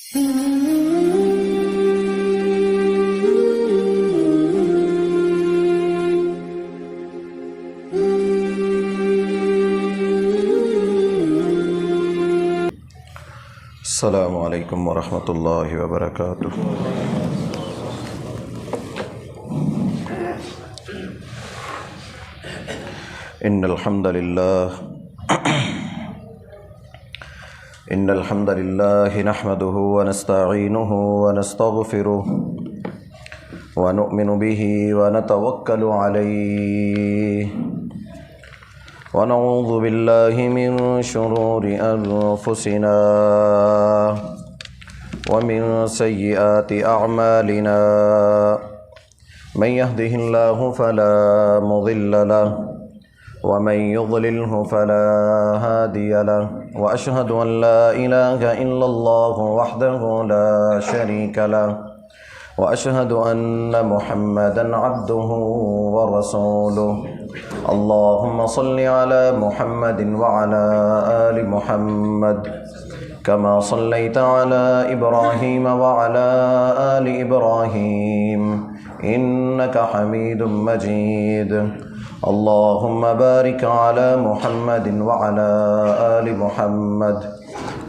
السلام علیکم ورحمۃ اللہ وبرکاتہ۔ ان الحمد للہ نحمده ونستعینه ونستغفره ونؤمن به ونتوکل علیہ ونعوذ باللہ من شرور انفسنا ومن سیئات اعمالنا من يهده الله فلا مضل له ومن يضلله فلا هادي له واشهد ان لا اله الا الله وحده لا شريك له واشهد ان محمدا عبده ورسوله اللهم صل على محمد وعلى آل محمد كما صليت على إبراهيم وعلى آل إبراهيم إنك حميد مجيد اللهم بارك على محمد وعلى آل محمد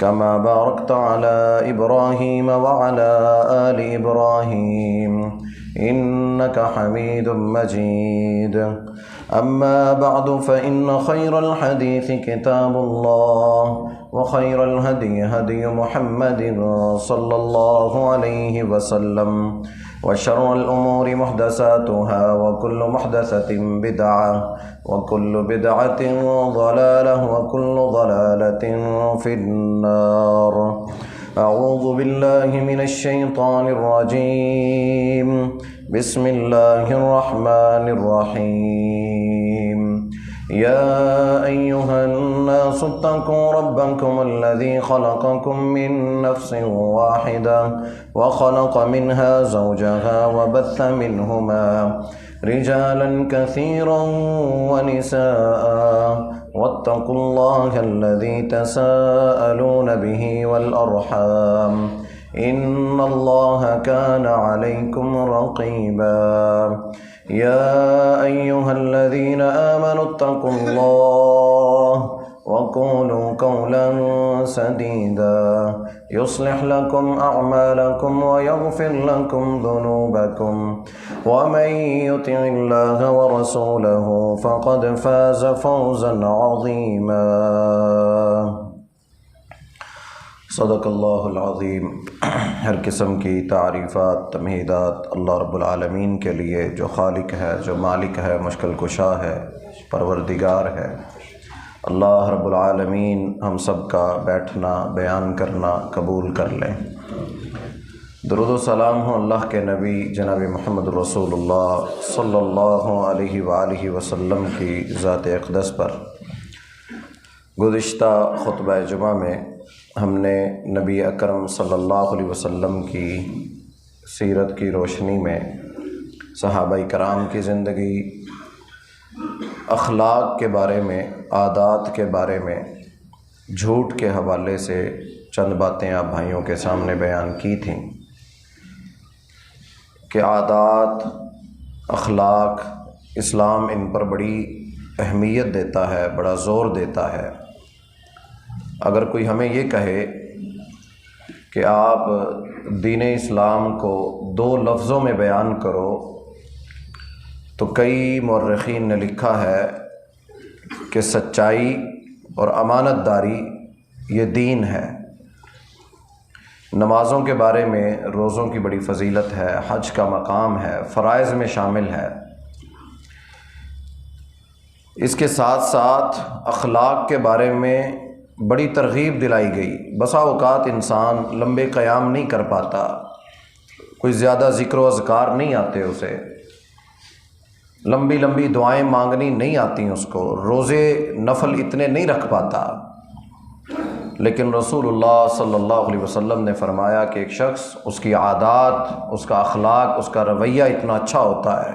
كما باركت على إبراهيم وعلى آل إبراهيم إنك حميد مجيد أما بعد فإن خير الحديث كتاب الله وخير الهدي هدي محمد صلى الله عليه وسلم وشر الأمور محدثاتها وكل محدثة بدعة وكل بدعة ضلالة وكل ضلالة في النار أعوذ بالله من الشيطان الرجيم بسم الله الرحمن الرحيم يا أيها الناس اتقوا ربكم الذي خلقكم من نفس واحدة وخلق منها زوجها وبث منهما رجالا كثيرا ونساء واتقوا الله الذي تساءلون به والأرحام إن الله كان عليكم رقيبا يا أيها الذين آمنوا اتقوا الله وقولوا قولا سديدا يصلح لكم أعمالكم ويغفر لكم ذنوبكم ومن يطع الله ورسوله فقد فاز فوزا عظيما صدق اللہ العظیم۔ ہر قسم کی تعریفات تمہیدات اللہ رب العالمین کے لیے، جو خالق ہے، جو مالک ہے، مشکل کشا ہے، پروردگار ہے۔ اللہ رب العالمین ہم سب کا بیٹھنا، بیان کرنا قبول کر لیں۔ درود و سلام ہو اللہ کے نبی جناب محمد رسول اللہ صلی اللہ علیہ وآلہ وسلم کی ذات اقدس پر۔ گزشتہ خطبہ جمعہ میں ہم نے نبی اکرم صلی اللہ علیہ وسلم کی سیرت کی روشنی میں صحابہ کرام کی زندگی، اخلاق کے بارے میں، عادات کے بارے میں، جھوٹ کے حوالے سے چند باتیں آپ بھائیوں کے سامنے بیان کی تھیں کہ عادات، اخلاق، اسلام ان پر بڑی اہمیت دیتا ہے، بڑا زور دیتا ہے۔ اگر کوئی ہمیں یہ کہے کہ آپ دین اسلام کو 2 لفظوں میں بیان کرو، تو کئی مورخین نے لکھا ہے کہ سچائی اور امانت داری یہ دین ہے۔ نمازوں کے بارے میں، روزوں کی بڑی فضیلت ہے، حج کا مقام ہے، فرائض میں شامل ہے۔ اس کے ساتھ ساتھ اخلاق کے بارے میں بڑی ترغیب دلائی گئی۔ بسا اوقات انسان لمبے قیام نہیں کر پاتا، کوئی زیادہ ذکر و اذکار نہیں آتے اسے، لمبی لمبی دعائیں مانگنی نہیں آتی اس کو، روزے نفل اتنے نہیں رکھ پاتا، لیکن رسول اللہ صلی اللہ علیہ وسلم نے فرمایا کہ ایک شخص، اس کی عادات، اس کا اخلاق، اس کا رویہ اتنا اچھا ہوتا ہے،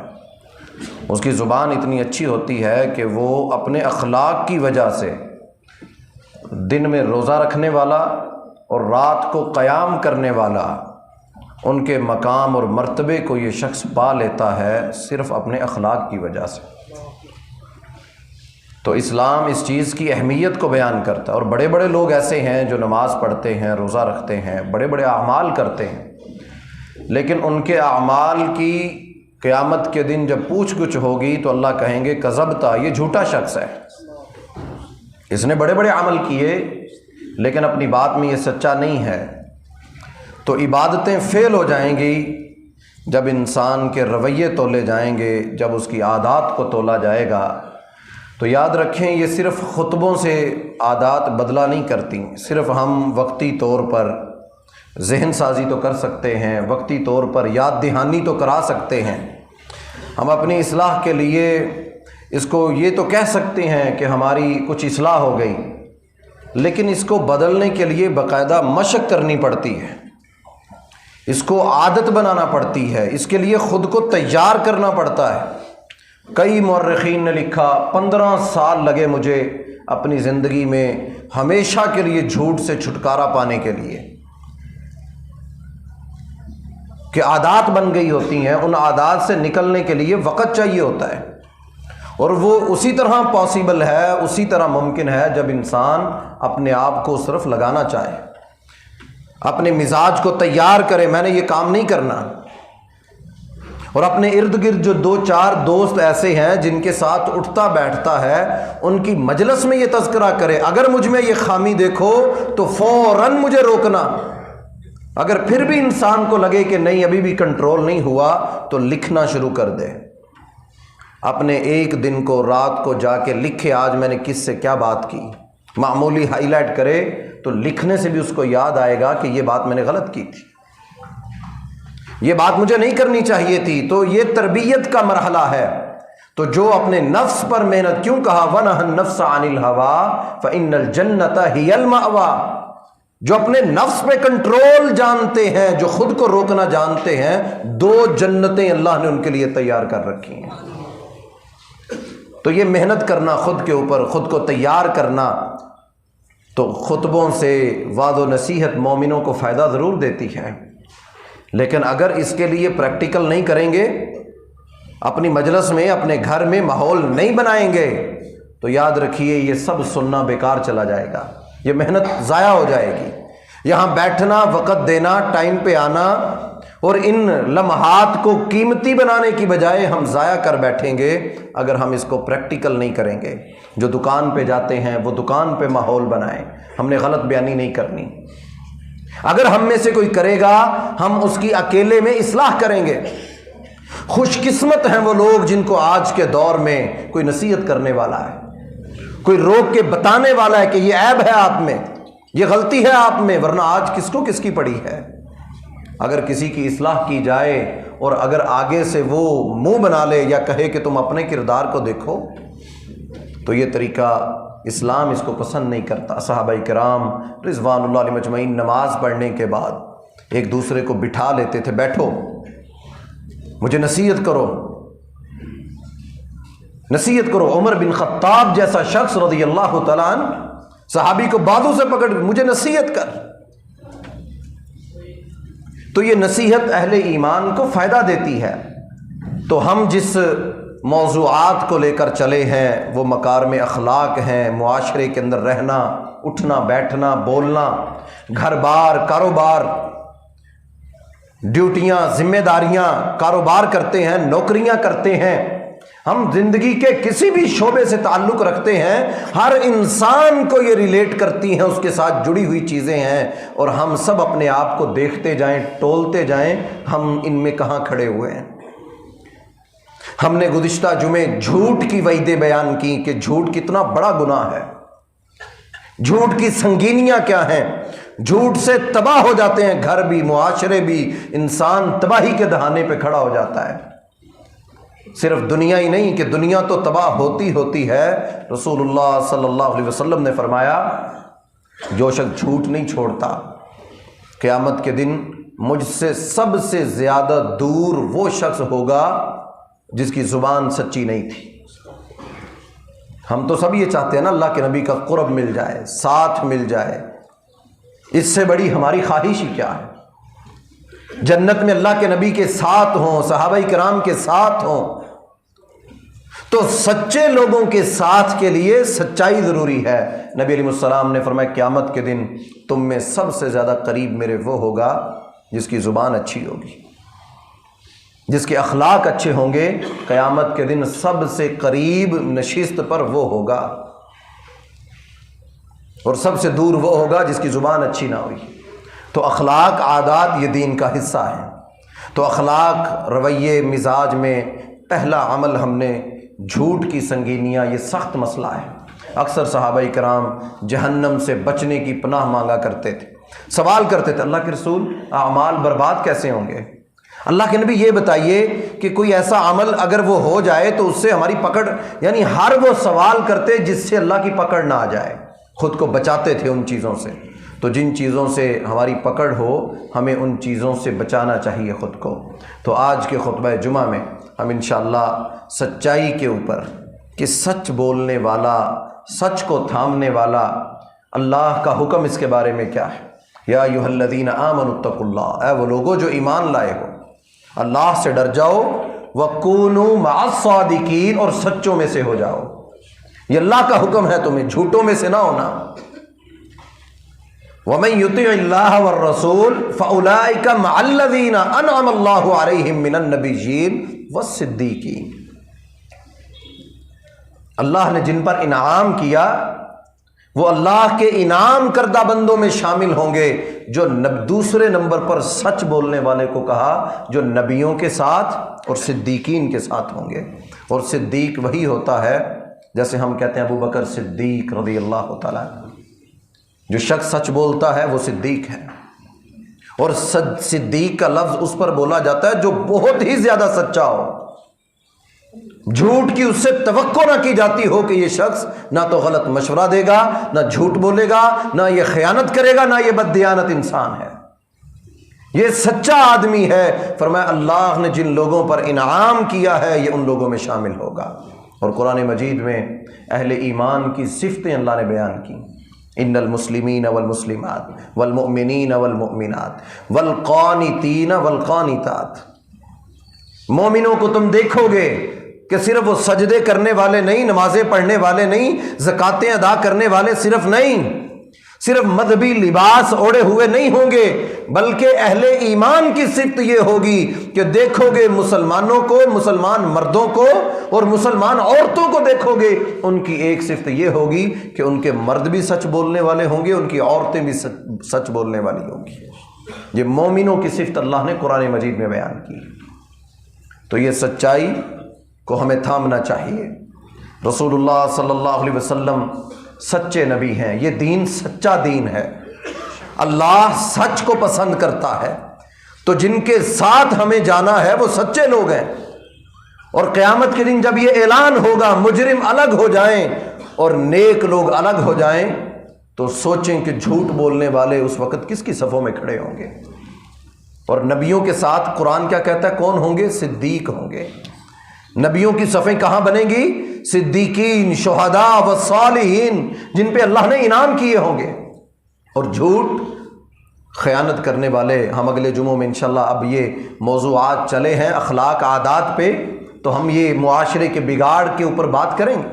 اس کی زبان اتنی اچھی ہوتی ہے کہ وہ اپنے اخلاق کی وجہ سے دن میں روزہ رکھنے والا اور رات کو قیام کرنے والا، ان کے مقام اور مرتبے کو یہ شخص پا لیتا ہے صرف اپنے اخلاق کی وجہ سے۔ تو اسلام اس چیز کی اہمیت کو بیان کرتا ہے۔ اور بڑے بڑے لوگ ایسے ہیں جو نماز پڑھتے ہیں، روزہ رکھتے ہیں، بڑے بڑے اعمال کرتے ہیں، لیکن ان کے اعمال کی قیامت کے دن جب پوچھ گچھ ہوگی تو اللہ کہیں گے کذبتا، یہ جھوٹا شخص ہے، اس نے بڑے بڑے عمل کیے لیکن اپنی بات میں یہ سچا نہیں ہے۔ تو عبادتیں فیل ہو جائیں گی جب انسان کے رویے تولے جائیں گے، جب اس کی عادات کو تولا جائے گا۔ تو یاد رکھیں یہ صرف خطبوں سے عادات بدلہ نہیں کرتی، صرف ہم وقتی طور پر ذہن سازی تو کر سکتے ہیں، وقتی طور پر یاد دہانی تو کرا سکتے ہیں، ہم اپنی اصلاح کے لیے اس کو یہ تو کہہ سکتے ہیں کہ ہماری کچھ اصلاح ہو گئی، لیکن اس کو بدلنے کے لیے باقاعدہ مشق کرنی پڑتی ہے، اس کو عادت بنانا پڑتی ہے، اس کے لیے خود کو تیار کرنا پڑتا ہے۔ کئی مورخین نے لکھا 15 سال لگے مجھے اپنی زندگی میں ہمیشہ کے لیے جھوٹ سے چھٹکارا پانے کے لیے، کہ عادات بن گئی ہوتی ہیں، ان عادات سے نکلنے کے لیے وقت چاہیے ہوتا ہے، اور وہ اسی طرح پاسیبل ہے، اسی طرح ممکن ہے جب انسان اپنے آپ کو اس طرف لگانا چاہے، اپنے مزاج کو تیار کرے، میں نے یہ کام نہیں کرنا، اور اپنے ارد گرد جو 2-4 دوست ایسے ہیں جن کے ساتھ اٹھتا بیٹھتا ہے ان کی مجلس میں یہ تذکرہ کرے، اگر مجھ میں یہ خامی دیکھو تو فوراً مجھے روکنا، اگر پھر بھی انسان کو لگے کہ نہیں ابھی بھی کنٹرول نہیں ہوا تو لکھنا شروع کر دے، اپنے ایک دن کو رات کو جا کے لکھے آج میں نے کس سے کیا بات کی، معمولی ہائی لائٹ کرے تو لکھنے سے بھی اس کو یاد آئے گا کہ یہ بات میں نے غلط کی تھی، یہ بات مجھے نہیں کرنی چاہیے تھی۔ تو یہ تربیت کا مرحلہ ہے۔ تو جو اپنے نفس پر محنت، کیوں کہا وَنَهَا النَّفْسَ عَنِ الْهَوَىٰ فَإِنَّ الْجَنَّةَ هِيَ الْمَأْوَىٰ، جو اپنے نفس پہ کنٹرول جانتے ہیں، جو خود کو روکنا جانتے ہیں، 2 جنتیں اللہ نے ان کے لیے تیار کر رکھی ہیں۔ تو یہ محنت کرنا خود کے اوپر، خود کو تیار کرنا، تو خطبوں سے وعظ و نصیحت مومنوں کو فائدہ ضرور دیتی ہے، لیکن اگر اس کے لیے پریکٹیکل نہیں کریں گے، اپنی مجلس میں اپنے گھر میں ماحول نہیں بنائیں گے، تو یاد رکھیے یہ سب سننا بیکار چلا جائے گا، یہ محنت ضائع ہو جائے گی۔ یہاں بیٹھنا، وقت دینا، ٹائم پہ آنا، اور ان لمحات کو قیمتی بنانے کی بجائے ہم ضائع کر بیٹھیں گے اگر ہم اس کو پریکٹیکل نہیں کریں گے۔ جو دکان پہ جاتے ہیں وہ دکان پہ ماحول بنائیں، ہم نے غلط بیانی نہیں کرنی، اگر ہم میں سے کوئی کرے گا ہم اس کی اکیلے میں اصلاح کریں گے۔ خوش قسمت ہیں وہ لوگ جن کو آج کے دور میں کوئی نصیحت کرنے والا ہے، کوئی روک کے بتانے والا ہے کہ یہ عیب ہے آپ میں، یہ غلطی ہے آپ میں، ورنہ آج کس کو کس کی پڑی ہے۔ اگر کسی کی اصلاح کی جائے اور اگر آگے سے وہ منہ بنا لے یا کہے کہ تم اپنے کردار کو دیکھو، تو یہ طریقہ اسلام اس کو پسند نہیں کرتا۔ صحابہ کرام رضوان اللہ علیہم اجمعین نماز پڑھنے کے بعد ایک دوسرے کو بٹھا لیتے تھے، بیٹھو مجھے نصیحت کرو، نصیحت کرو۔ عمر بن خطاب جیسا شخص رضی اللہ تعالیٰ عنہ صحابی کو بازو سے پکڑ مجھے نصیحت کر، تو یہ نصیحت اہل ایمان کو فائدہ دیتی ہے۔ تو ہم جس موضوعات کو لے کر چلے ہیں وہ مکارم اخلاق ہیں، معاشرے کے اندر رہنا، اٹھنا بیٹھنا، بولنا، گھر بار، کاروبار، ڈیوٹیاں، ذمہ داریاں، کاروبار کرتے ہیں، نوکریاں کرتے ہیں، ہم زندگی کے کسی بھی شعبے سے تعلق رکھتے ہیں، ہر انسان کو یہ ریلیٹ کرتی ہیں، اس کے ساتھ جڑی ہوئی چیزیں ہیں، اور ہم سب اپنے آپ کو دیکھتے جائیں، ٹولتے جائیں، ہم ان میں کہاں کھڑے ہوئے ہیں۔ ہم نے گزشتہ جمعے جھوٹ کی وعیدیں بیان کی کہ جھوٹ کتنا بڑا گناہ ہے، جھوٹ کی سنگینیاں کیا ہیں، جھوٹ سے تباہ ہو جاتے ہیں گھر بھی، معاشرے بھی، انسان تباہی کے دہانے پہ کھڑا ہو جاتا ہے۔ صرف دنیا ہی نہیں کہ دنیا تو تباہ ہوتی ہے، رسول اللہ صلی اللہ علیہ وسلم نے فرمایا جو شخص جھوٹ نہیں چھوڑتا قیامت کے دن مجھ سے سب سے زیادہ دور وہ شخص ہوگا جس کی زبان سچی نہیں تھی۔ ہم تو سب یہ چاہتے ہیں نا اللہ کے نبی کا قرب مل جائے، ساتھ مل جائے، اس سے بڑی ہماری خواہش ہی کیا ہے؟ جنت میں اللہ کے نبی کے ساتھ ہوں، صحابہ کرام کے ساتھ ہوں، تو سچے لوگوں کے ساتھ کے لیے سچائی ضروری ہے۔ نبی علیہ السلام نے فرمایا قیامت کے دن تم میں سب سے زیادہ قریب میرے وہ ہوگا جس کی زبان اچھی ہوگی، جس کے اخلاق اچھے ہوں گے۔ قیامت کے دن سب سے قریب نشست پر وہ ہوگا، اور سب سے دور وہ ہوگا جس کی زبان اچھی نہ ہوئی۔ تو اخلاق، عادات یہ دین کا حصہ ہے۔ تو اخلاق، رویے، مزاج میں پہلا عمل ہم نے جھوٹ کی سنگینیاں، یہ سخت مسئلہ ہے۔ اکثر صحابہ کرام جہنم سے بچنے کی پناہ مانگا کرتے تھے، سوال کرتے تھے اللہ کے رسول اعمال برباد کیسے ہوں گے؟ اللہ کے نبی یہ بتائیے کہ کوئی ایسا عمل اگر وہ ہو جائے تو اس سے ہماری پکڑ، یعنی ہر وہ سوال کرتے جس سے اللہ کی پکڑ نہ آ جائے، خود کو بچاتے تھے ان چیزوں سے۔ تو جن چیزوں سے ہماری پکڑ ہو ہمیں ان چیزوں سے بچانا چاہیے خود کو۔ تو آج کے خطبہ جمعہ میں ہم انشاءاللہ سچائی کے اوپر، کہ سچ بولنے والا، سچ کو تھامنے والا، اللہ کا حکم اس کے بارے میں کیا ہے۔ یا ایھا الذین آمنوا اتقوا اللہ، اے وہ لوگو جو ایمان لائے ہو، اللہ سے ڈر جاؤ، وکونوا مع الصادقین، اور سچوں میں سے ہو جاؤ۔ یہ اللہ کا حکم ہے تمہیں، جھوٹوں میں سے نہ ہونا۔ وَمَن يُطِعِ اللَّهَ وَالرَّسُولَ فَأُولَٰئِكَ مَعَ الَّذِينَ أَنْعَمَ اللَّهُ عَلَيْهِم مِّنَ النَّبِيِّينَ وَالصِّدِّيقِينَ۔ اللہ نے جن پر انعام کیا وہ اللہ کے انعام کردہ بندوں میں شامل ہوں گے۔ جو دوسرے نمبر پر سچ بولنے والے کو کہا جو نبیوں کے ساتھ اور صدیقین کے ساتھ ہوں گے۔ اور صدیق وہی ہوتا ہے جیسے ہم کہتے ہیں ابو بکر صدیق رضی اللہ تعالیٰ، جو شخص سچ بولتا ہے وہ صدیق ہے۔ اور صدیق کا لفظ اس پر بولا جاتا ہے جو بہت ہی زیادہ سچا ہو، جھوٹ کی اس سے توقع نہ کی جاتی ہو کہ یہ شخص نہ تو غلط مشورہ دے گا، نہ جھوٹ بولے گا، نہ یہ خیانت کرے گا، نہ یہ بددیانت انسان ہے، یہ سچا آدمی ہے۔ فرمایا اللہ نے جن لوگوں پر انعام کیا ہے یہ ان لوگوں میں شامل ہوگا۔ اور قرآن مجید میں اہل ایمان کی صفتیں اللہ نے بیان کی، ان المسلمین والمسلمات والمؤمنین والمؤمنات والقانتین والقانتات۔ مومنوں کو تم دیکھو گے کہ صرف وہ سجدے کرنے والے نہیں، نمازیں پڑھنے والے نہیں، زکاتیں ادا کرنے والے صرف نہیں، صرف مذہبی لباس اوڑے ہوئے نہیں ہوں گے، بلکہ اہل ایمان کی صفت یہ ہوگی کہ دیکھو گے مسلمانوں کو، مسلمان مردوں کو اور مسلمان عورتوں کو دیکھو گے، ان کی ایک صفت یہ ہوگی کہ ان کے مرد بھی سچ بولنے والے ہوں گے، ان کی عورتیں بھی سچ بولنے والی ہوں گی۔ یہ مومنوں کی صفت اللہ نے قرآن مجید میں بیان کی۔ تو یہ سچائی کو ہمیں تھامنا چاہیے۔ رسول اللہ صلی اللہ علیہ وسلم سچے نبی ہیں، یہ دین سچا دین ہے، اللہ سچ کو پسند کرتا ہے۔ تو جن کے ساتھ ہمیں جانا ہے وہ سچے لوگ ہیں۔ اور قیامت کے دن جب یہ اعلان ہوگا مجرم الگ ہو جائیں اور نیک لوگ الگ ہو جائیں، تو سوچیں کہ جھوٹ بولنے والے اس وقت کس کی صفوں میں کھڑے ہوں گے۔ اور نبیوں کے ساتھ قرآن کیا کہتا ہے کون ہوں گے؟ صدیق ہوں گے۔ نبیوں کی صفیں کہاں بنیں گی؟ صدیقین، شہداء والصالحین، جن پہ اللہ نے انعام کیے ہوں گے۔ اور جھوٹ، خیانت کرنے والے، ہم اگلے جمعوں میں انشاءاللہ اب یہ موضوعات چلے ہیں اخلاق، عادات پہ، تو ہم یہ معاشرے کے بگاڑ کے اوپر بات کریں گے۔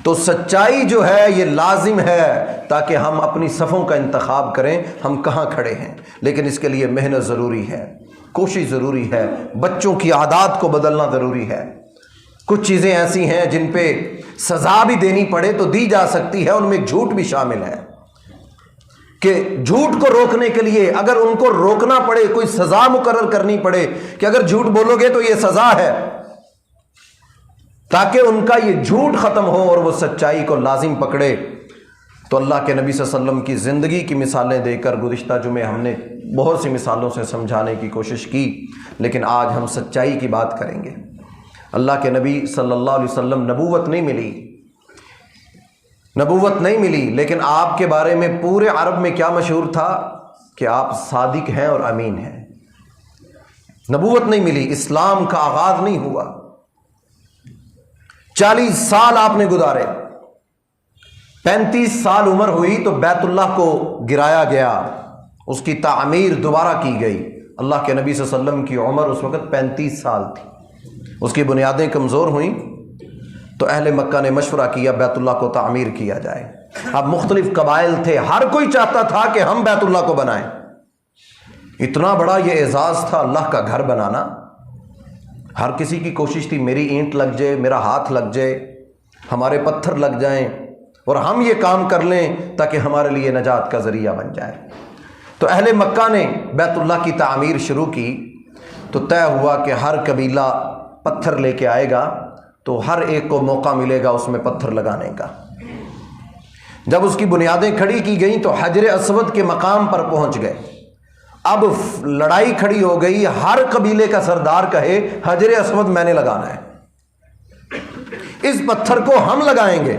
تو سچائی جو ہے یہ لازم ہے تاکہ ہم اپنی صفوں کا انتخاب کریں ہم کہاں کھڑے ہیں۔ لیکن اس کے لیے محنت ضروری ہے، کوشش ضروری ہے، بچوں کی عادات کو بدلنا ضروری ہے۔ کچھ چیزیں ایسی ہیں جن پہ سزا بھی دینی پڑے تو دی جا سکتی ہے، ان میں جھوٹ بھی شامل ہے، کہ جھوٹ کو روکنے کے لیے اگر ان کو روکنا پڑے، کوئی سزا مقرر کرنی پڑے کہ اگر جھوٹ بولو گے تو یہ سزا ہے، تاکہ ان کا یہ جھوٹ ختم ہو اور وہ سچائی کو لازم پکڑے۔ تو اللہ کے نبی صلی اللہ علیہ وسلم کی زندگی کی مثالیں دے کر گزشتہ جمعے ہم نے بہت سی مثالوں سے سمجھانے کی کوشش کی، لیکن آج ہم سچائی کی بات کریں گے۔ اللہ کے نبی صلی اللہ علیہ وسلم نبوت نہیں ملی، لیکن آپ کے بارے میں پورے عرب میں کیا مشہور تھا کہ آپ صادق ہیں اور امین ہیں۔ نبوت نہیں ملی، اسلام کا آغاز نہیں ہوا، 40 سال آپ نے گزارے، 35 سال عمر ہوئی تو بیت اللہ کو گرایا گیا، اس کی تعمیر دوبارہ کی گئی۔ اللہ کے نبی صلی اللہ علیہ وسلم کی عمر اس وقت 35 سال تھی، اس کی بنیادیں کمزور ہوئیں تو اہل مکہ نے مشورہ کیا بیت اللہ کو تعمیر کیا جائے۔ اب مختلف قبائل تھے، ہر کوئی چاہتا تھا کہ ہم بیت اللہ کو بنائیں۔ اتنا بڑا یہ اعزاز تھا اللہ کا گھر بنانا، ہر کسی کی کوشش تھی میری اینٹ لگ جائے، میرا ہاتھ لگ جائے، ہمارے پتھر لگ جائیں اور ہم یہ کام کر لیں تاکہ ہمارے لیے نجات کا ذریعہ بن جائے۔ تو اہل مکہ نے بیت اللہ کی تعمیر شروع کی تو طے ہوا کہ ہر قبیلہ پتھر لے کے آئے گا تو ہر ایک کو موقع ملے گا اس میں پتھر لگانے کا۔ جب اس کی بنیادیں کھڑی کی گئیں تو حجر اسود کے مقام پر پہنچ گئے۔ اب لڑائی کھڑی ہو گئی، ہر قبیلے کا سردار کہے حجر اسود میں نے لگانا ہے، اس پتھر کو ہم لگائیں گے۔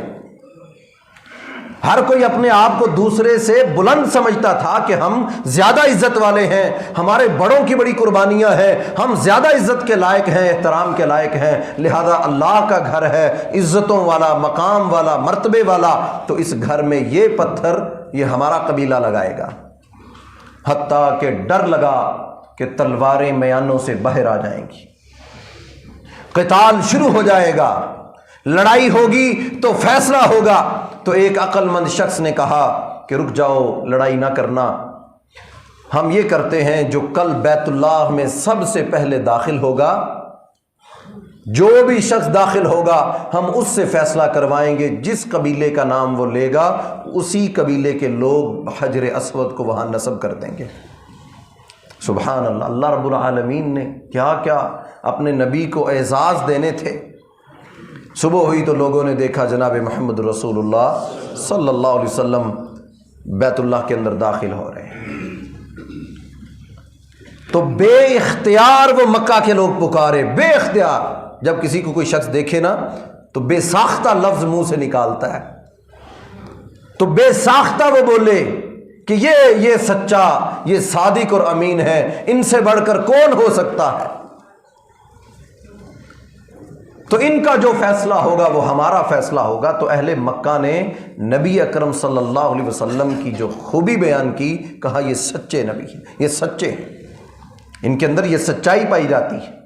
ہر کوئی اپنے آپ کو دوسرے سے بلند سمجھتا تھا کہ ہم زیادہ عزت والے ہیں، ہمارے بڑوں کی بڑی قربانیاں ہیں، ہم زیادہ عزت کے لائق ہیں، احترام کے لائق ہیں، لہذا اللہ کا گھر ہے، عزتوں والا، مقام والا، مرتبے والا، تو اس گھر میں یہ پتھر یہ ہمارا قبیلہ لگائے گا۔ حتیٰ کہ ڈر لگا کہ تلواریں میانوں سے باہر آ جائیں گی، قتال شروع ہو جائے گا، لڑائی ہوگی تو فیصلہ ہوگا۔ تو ایک عقل مند شخص نے کہا کہ رک جاؤ، لڑائی نہ کرنا، ہم یہ کرتے ہیں جو کل بیت اللہ میں سب سے پہلے داخل ہوگا، جو بھی شخص داخل ہوگا ہم اس سے فیصلہ کروائیں گے، جس قبیلے کا نام وہ لے گا اسی قبیلے کے لوگ حجر اسود کو وہاں نصب کر دیں گے۔ سبحان اللہ، اللہ رب العالمین نے کیا کیا اپنے نبی کو اعزاز دینے تھے۔ صبح ہوئی تو لوگوں نے دیکھا جناب محمد رسول اللہ صلی اللہ علیہ وسلم بیت اللہ کے اندر داخل ہو رہے ہیں، تو بے اختیار وہ مکہ کے لوگ پکارے، بے اختیار۔ جب کسی کو کوئی شخص دیکھے نا تو بے ساختہ لفظ منہ سے نکالتا ہے، تو بے ساختہ وہ بولے کہ یہ سچا، یہ صادق اور امین ہے، ان سے بڑھ کر کون ہو سکتا ہے۔ تو ان کا جو فیصلہ ہوگا وہ ہمارا فیصلہ ہوگا۔ تو اہل مکہ نے نبی اکرم صلی اللہ علیہ وسلم کی جو خوبی بیان کی، کہا یہ سچے نبی ہیں، یہ سچے ہیں، ان کے اندر یہ سچائی پائی جاتی ہے۔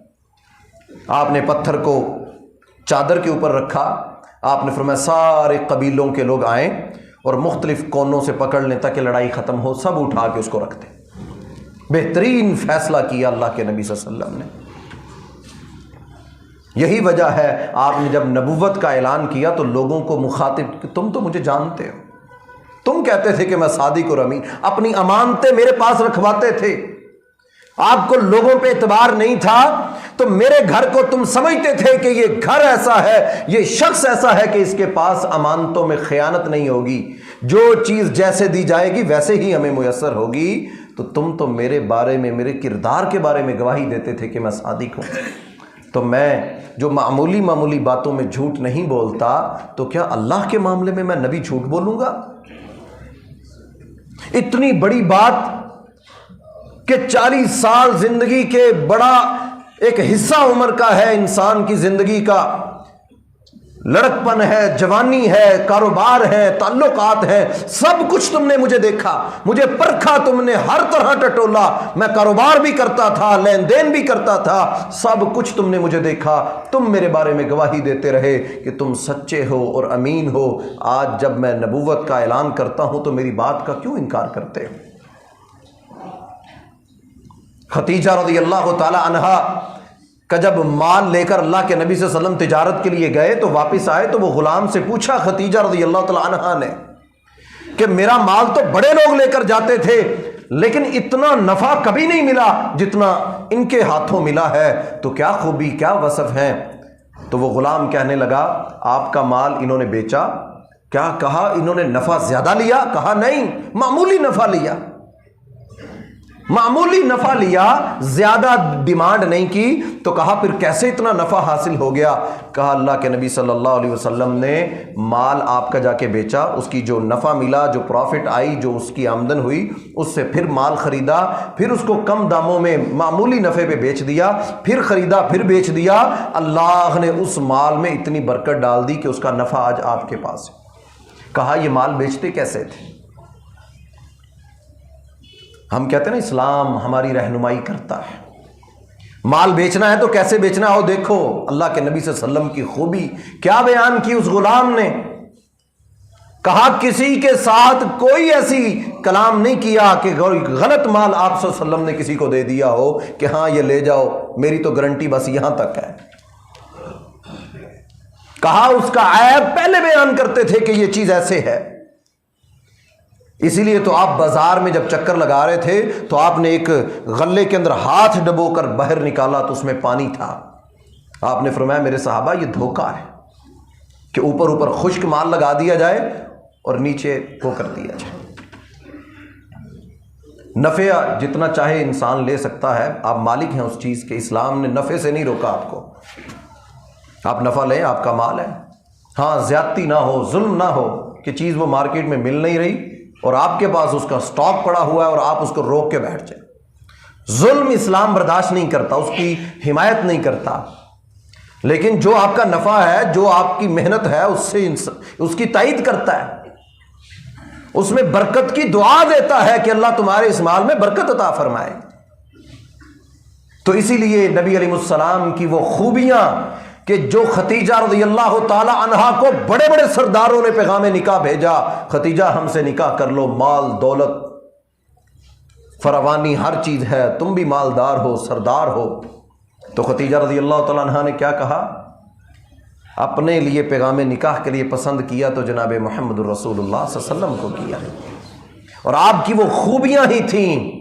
آپ نے پتھر کو چادر کے اوپر رکھا، آپ نے فرمایا سارے قبیلوں کے لوگ آئیں اور مختلف کونوں سے پکڑ لیں تاکہ لڑائی ختم ہو، سب اٹھا کے اس کو رکھ دیں۔ بہترین فیصلہ کیا اللہ کے نبی صلی اللہ علیہ وسلم نے۔ یہی وجہ ہے آپ نے جب نبوت کا اعلان کیا تو لوگوں کو مخاطب کہ تم تو مجھے جانتے ہو، تم کہتے تھے کہ میں صادق اور امین، اپنی امانتیں میرے پاس رکھواتے تھے، آپ کو لوگوں پہ اعتبار نہیں تھا تو میرے گھر کو تم سمجھتے تھے کہ یہ گھر ایسا ہے، یہ شخص ایسا ہے کہ اس کے پاس امانتوں میں خیانت نہیں ہوگی، جو چیز جیسے دی جائے گی ویسے ہی ہمیں میسر ہوگی۔ تو تم تو میرے بارے میں، میرے کردار کے بارے میں گواہی دیتے تھے کہ میں صادق ہوں، تو میں جو معمولی باتوں میں جھوٹ نہیں بولتا، تو کیا اللہ کے معاملے میں نبی جھوٹ بولوں گا؟ اتنی بڑی بات کہ 40 سال زندگی کے بڑا ایک حصہ عمر کا ہے انسان کی زندگی کا، لڑکپن ہے، جوانی ہے، کاروبار ہے، تعلقات ہیں، سب کچھ تم نے مجھے دیکھا، مجھے پرکھا، تم نے ہر طرح ٹٹولا، میں کاروبار بھی کرتا تھا، لین دین بھی کرتا تھا، سب کچھ تم نے مجھے دیکھا، تم میرے بارے میں گواہی دیتے رہے کہ تم سچے ہو اور امین ہو، آج جب میں نبوت کا اعلان کرتا ہوں تو میری بات کا کیوں انکار کرتے ہو؟ خدیجہ رضی اللہ تعالی عنہا کا جب مال لے کر اللہ کے نبی صلی اللہ علیہ وسلم تجارت کے لیے گئے تو واپس آئے تو وہ غلام سے پوچھا خدیجہ رضی اللہ تعالی عنہا نے کہ میرا مال تو بڑے لوگ لے کر جاتے تھے لیکن اتنا نفع کبھی نہیں ملا جتنا ان کے ہاتھوں ملا ہے، تو کیا خوبی، کیا وصف ہیں؟ تو وہ غلام کہنے لگا آپ کا مال انہوں نے بیچا، کیا کہا انہوں نے نفع زیادہ لیا؟ کہا نہیں، معمولی نفع لیا، معمولی نفع لیا، زیادہ ڈیمانڈ نہیں کی۔ تو کہا پھر کیسے اتنا نفع حاصل ہو گیا؟ کہا اللہ کے نبی صلی اللہ علیہ وسلم نے مال آپ کا جا کے بیچا، اس کی جو نفع ملا، جو پروفٹ آئی، جو اس کی آمدن ہوئی، اس سے پھر مال خریدا، پھر اس کو کم داموں میں معمولی نفع پہ بیچ دیا، پھر خریدا، پھر بیچ دیا، اللہ نے اس مال میں اتنی برکت ڈال دی کہ اس کا نفع آج آپ کے پاس ہے۔ کہا یہ مال بیچتے کیسے تھے؟ ہم کہتے ہیں نا اسلام ہماری رہنمائی کرتا ہے، مال بیچنا ہے تو کیسے بیچنا ہو۔ دیکھو اللہ کے نبی صلی اللہ علیہ وسلم کی خوبی کیا بیان کی اس غلام نے، کہا کسی کے ساتھ کوئی ایسی کلام نہیں کیا کہ غلط مال آپ صلی اللہ علیہ وسلم نے کسی کو دے دیا ہو کہ ہاں یہ لے جاؤ، میری تو گارنٹی بس یہاں تک ہے۔ کہا اس کا عیب پہلے بیان کرتے تھے کہ یہ چیز ایسے ہے۔ اسی لیے تو آپ بازار میں جب چکر لگا رہے تھے تو آپ نے ایک غلے کے اندر ہاتھ ڈبو کر باہر نکالا تو اس میں پانی تھا۔ آپ نے فرمایا میرے صحابہ یہ دھوکہ ہے کہ اوپر خشک مال لگا دیا جائے اور نیچے وہ کر دیا جائے۔ نفع جتنا چاہے انسان لے سکتا ہے، آپ مالک ہیں اس چیز کے، اسلام نے نفع سے نہیں روکا آپ کو۔ آپ نفع لیں، آپ کا مال ہے، ہاں زیادتی نہ ہو، ظلم نہ ہو کہ چیز وہ مارکیٹ میں مل نہیں رہی اور آپ کے پاس اس کا سٹاک پڑا ہوا ہے اور آپ اس کو روک کے بیٹھ جائیں۔ ظلم اسلام برداشت نہیں کرتا، اس کی حمایت نہیں کرتا، لیکن جو آپ کا نفع ہے، جو آپ کی محنت ہے، اس سے اس کی تائید کرتا ہے، اس میں برکت کی دعا دیتا ہے کہ اللہ تمہارے اس مال میں برکت عطا فرمائے۔ تو اسی لیے نبی علیہ السلام کی وہ خوبیاں کہ جو خدیجہ رضی اللہ تعالی عنہا کو بڑے بڑے سرداروں نے پیغام نکاح بھیجا، خدیجہ ہم سے نکاح کر لو، مال دولت فراوانی ہر چیز ہے، تم بھی مالدار ہو، سردار ہو۔ تو خدیجہ رضی اللہ تعالی عنہا نے کیا کہا؟ اپنے لیے پیغام نکاح کے لیے پسند کیا تو جناب محمد الرسول اللہ صلی اللہ علیہ وسلم کو کیا، اور آپ کی وہ خوبیاں ہی تھیں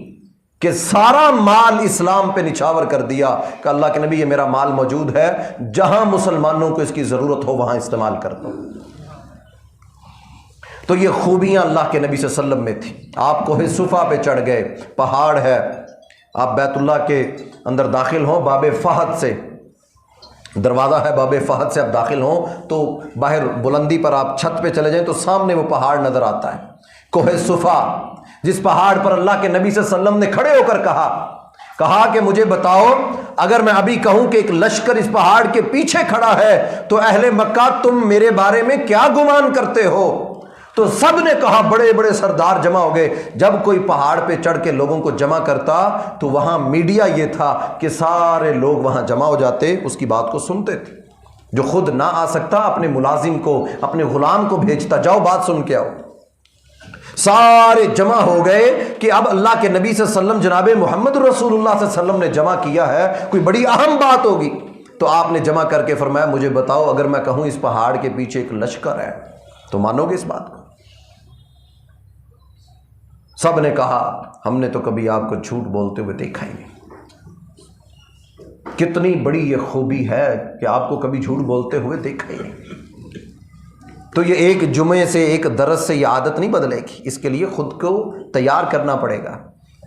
کہ سارا مال اسلام پہ نچھاور کر دیا کہ اللہ کے نبی یہ میرا مال موجود ہے، جہاں مسلمانوں کو اس کی ضرورت ہو وہاں استعمال کر دو۔ تو یہ خوبیاں اللہ کے نبی صلی اللہ علیہ وسلم میں تھی۔ آپ کوہ صفا پہ چڑھ گئے، پہاڑ ہے، آپ بیت اللہ کے اندر داخل ہوں، باب فہد سے دروازہ ہے، باب فہد سے آپ داخل ہوں تو باہر بلندی پر آپ چھت پہ چلے جائیں تو سامنے وہ پہاڑ نظر آتا ہے، کوہ صفا، جس پہاڑ پر اللہ کے نبی صلی اللہ علیہ وسلم نے کھڑے ہو کر کہا کہ مجھے بتاؤ اگر میں ابھی کہوں کہ ایک لشکر اس پہاڑ کے پیچھے کھڑا ہے تو اہل مکہ تم میرے بارے میں کیا گمان کرتے ہو؟ تو سب نے کہا، بڑے بڑے سردار جمع ہو گئے۔ جب کوئی پہاڑ پہ چڑھ کے لوگوں کو جمع کرتا تو وہاں میڈیا یہ تھا کہ سارے لوگ وہاں جمع ہو جاتے، اس کی بات کو سنتے تھے۔ جو خود نہ آ سکتا اپنے ملازم کو، اپنے غلام کو بھیجتا، جاؤ بات سن کے آؤ۔ سارے جمع ہو گئے کہ اب اللہ کے نبی صلی اللہ علیہ وسلم جناب محمد رسول اللہ صلی اللہ علیہ وسلم نے جمع کیا ہے، کوئی بڑی اہم بات ہوگی۔ تو آپ نے جمع کر کے فرمایا مجھے بتاؤ اگر میں کہوں اس پہاڑ کے پیچھے ایک لشکر ہے تو مانو گے اس بات کو؟ سب نے کہا ہم نے تو کبھی آپ کو جھوٹ بولتے ہوئے دیکھا ہی نہیں۔ کتنی بڑی یہ خوبی ہے کہ آپ کو کبھی جھوٹ بولتے ہوئے دیکھا ہی نہیں۔ تو یہ ایک جمعے سے، ایک درس سے یہ عادت نہیں بدلے گی، اس کے لیے خود کو تیار کرنا پڑے گا،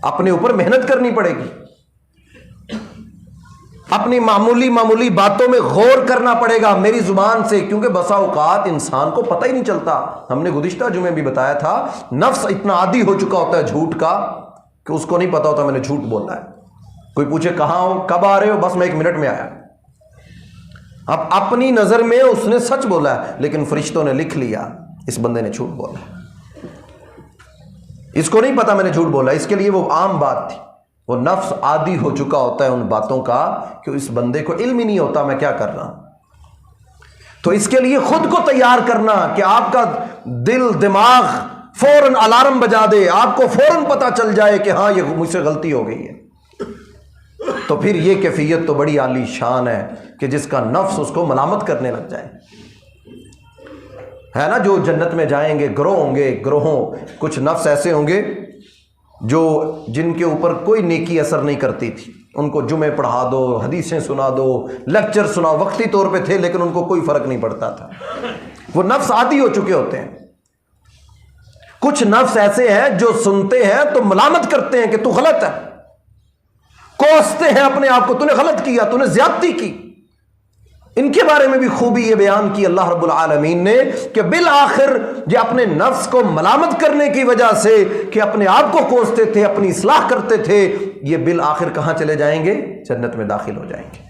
اپنے اوپر محنت کرنی پڑے گی، اپنی معمولی باتوں میں غور کرنا پڑے گا میری زبان سے، کیونکہ بسا اوقات انسان کو پتہ ہی نہیں چلتا۔ ہم نے گزشتہ جمعے بھی بتایا تھا، نفس اتنا عادی ہو چکا ہوتا ہے جھوٹ کا کہ اس کو نہیں پتا ہوتا میں نے جھوٹ بولا ہے۔ کوئی پوچھے کہاں ہو، کب آ رہے ہو، بس میں 1 منٹ میں آیا۔ اب اپنی نظر میں اس نے سچ بولا ہے لیکن فرشتوں نے لکھ لیا اس بندے نے جھوٹ بولا، اس کو نہیں پتا میں نے جھوٹ بولا، اس کے لیے وہ عام بات تھی۔ وہ نفس عادی ہو چکا ہوتا ہے ان باتوں کا کہ اس بندے کو علم ہی نہیں ہوتا میں کیا کر رہا ہوں۔ تو اس کے لیے خود کو تیار کرنا کہ آپ کا دل دماغ فوراً الارم بجا دے، آپ کو فوراً پتا چل جائے کہ ہاں یہ مجھ سے غلطی ہو گئی ہے۔ تو پھر یہ کیفیت تو بڑی عالی شان ہے کہ جس کا نفس اس کو ملامت کرنے لگ جائے، ہے نا۔ جو جنت میں جائیں گے گروہ ہوں گے، گروہوں، کچھ نفس ایسے ہوں گے جو جن کے اوپر کوئی نیکی اثر نہیں کرتی تھی، ان کو جمعے پڑھا دو، حدیثیں سنا دو، لیکچر سناؤ، وقتی طور پہ تھے لیکن ان کو کوئی فرق نہیں پڑتا تھا۔ وہ نفس عادی ہو چکے ہوتے ہیں۔ کچھ نفس ایسے ہیں جو سنتے ہیں تو ملامت کرتے ہیں کہ تو غلط ہے، کوستے ہیں اپنے آپ کو، تو نے غلط کیا، تو نے زیادتی کی۔ ان کے بارے میں بھی خوبی یہ بیان کی اللہ رب العالمین نے کہ بالآخر یہ اپنے نفس کو ملامت کرنے کی وجہ سے کہ اپنے آپ کو کوستے تھے، اپنی اصلاح کرتے تھے، یہ بالآخر کہاں چلے جائیں گے؟ جنت میں داخل ہو جائیں گے۔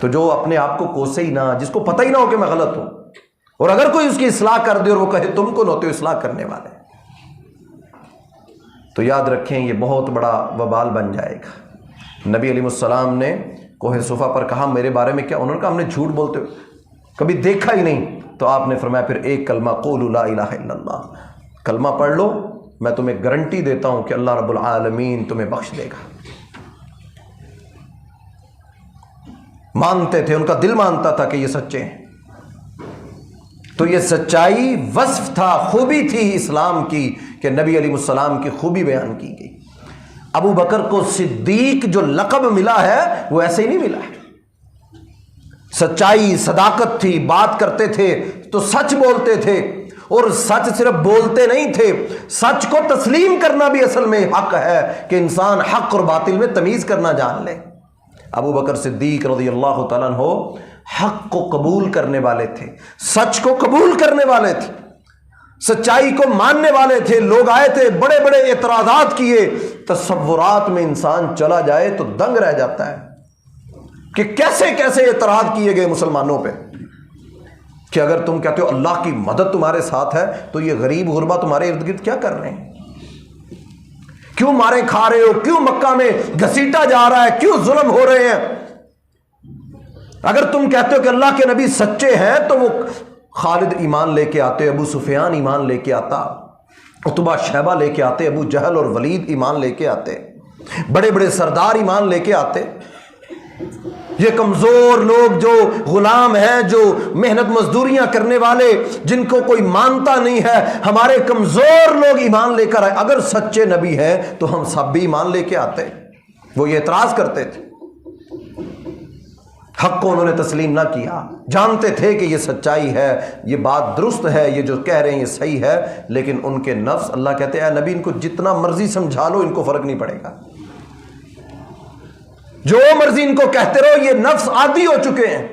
تو جو اپنے آپ کو کوسے ہی نہ، جس کو پتہ ہی نہ ہو کہ میں غلط ہوں، اور اگر کوئی اس کی اصلاح کر دے اور وہ کہے تم کون ہوتے ہو اصلاح کرنے والے، تو یاد رکھیں یہ بہت بڑا وبال بن جائے گا۔ نبی علیہ السلام نے کوہ صفا پر کہا میرے بارے میں کیا؟ انہوں نے کہا ہم نے جھوٹ بولتے ہوئے کبھی دیکھا ہی نہیں۔ تو آپ نے فرمایا پھر ایک کلمہ قولوا لا الہ الا اللہ، کلمہ پڑھ لو، میں تمہیں گارنٹی دیتا ہوں کہ اللہ رب العالمین تمہیں بخش دے گا۔ مانتے تھے، ان کا دل مانتا تھا کہ یہ سچے ہیں۔ تو یہ سچائی وصف تھا، خوبی تھی اسلام کی کہ نبی علیہ السلام کی خوبی بیان کی گئی۔ ابو بکر کو صدیق جو لقب ملا ہے وہ ایسے ہی نہیں ملا ہے، سچائی صداقت تھی، بات کرتے تھے تو سچ بولتے تھے، اور سچ صرف بولتے نہیں تھے، سچ کو تسلیم کرنا بھی اصل میں حق ہے کہ انسان حق اور باطل میں تمیز کرنا جان لے۔ ابو بکر صدیق رضی اللہ تعالیٰ عنہ حق کو قبول کرنے والے تھے، سچ کو قبول کرنے والے تھے، سچائی کو ماننے والے تھے۔ لوگ آئے تھے، بڑے بڑے اعتراضات کیے، تصورات میں انسان چلا جائے تو دنگ رہ جاتا ہے کہ کیسے کیسے اعتراض کیے گئے مسلمانوں پہ، کہ اگر تم کہتے ہو اللہ کی مدد تمہارے ساتھ ہے تو یہ غریب غربا تمہارے ارد گرد کیا کر رہے ہیں؟ کیوں مارے کھا رہے ہو؟ کیوں مکہ میں گھسیٹا جا رہا ہے؟ کیوں ظلم ہو رہے ہیں؟ اگر تم کہتے ہو کہ اللہ کے نبی سچے ہیں تو وہ خالد ایمان لے کے آتے، ابو سفیان ایمان لے کے آتا، عتبہ شیبہ لے کے آتے، ابو جہل اور ولید ایمان لے کے آتے، بڑے بڑے سردار ایمان لے کے آتے۔ یہ کمزور لوگ جو غلام ہیں، جو محنت مزدوریاں کرنے والے، جن کو کوئی مانتا نہیں ہے، ہمارے کمزور لوگ ایمان لے کر آئے، اگر سچے نبی ہیں تو ہم سب بھی ایمان لے کے آتے۔ وہ یہ اعتراض کرتے تھے، حق کو انہوں نے تسلیم نہ کیا، جانتے تھے کہ یہ سچائی ہے، یہ بات درست ہے، یہ جو کہہ رہے ہیں یہ صحیح ہے، لیکن ان کے نفس، اللہ کہتے ہیں اے نبی ان کو جتنا مرضی سمجھا لو ان کو فرق نہیں پڑے گا، جو مرضی ان کو کہتے رہو، یہ نفس عادی ہو چکے ہیں،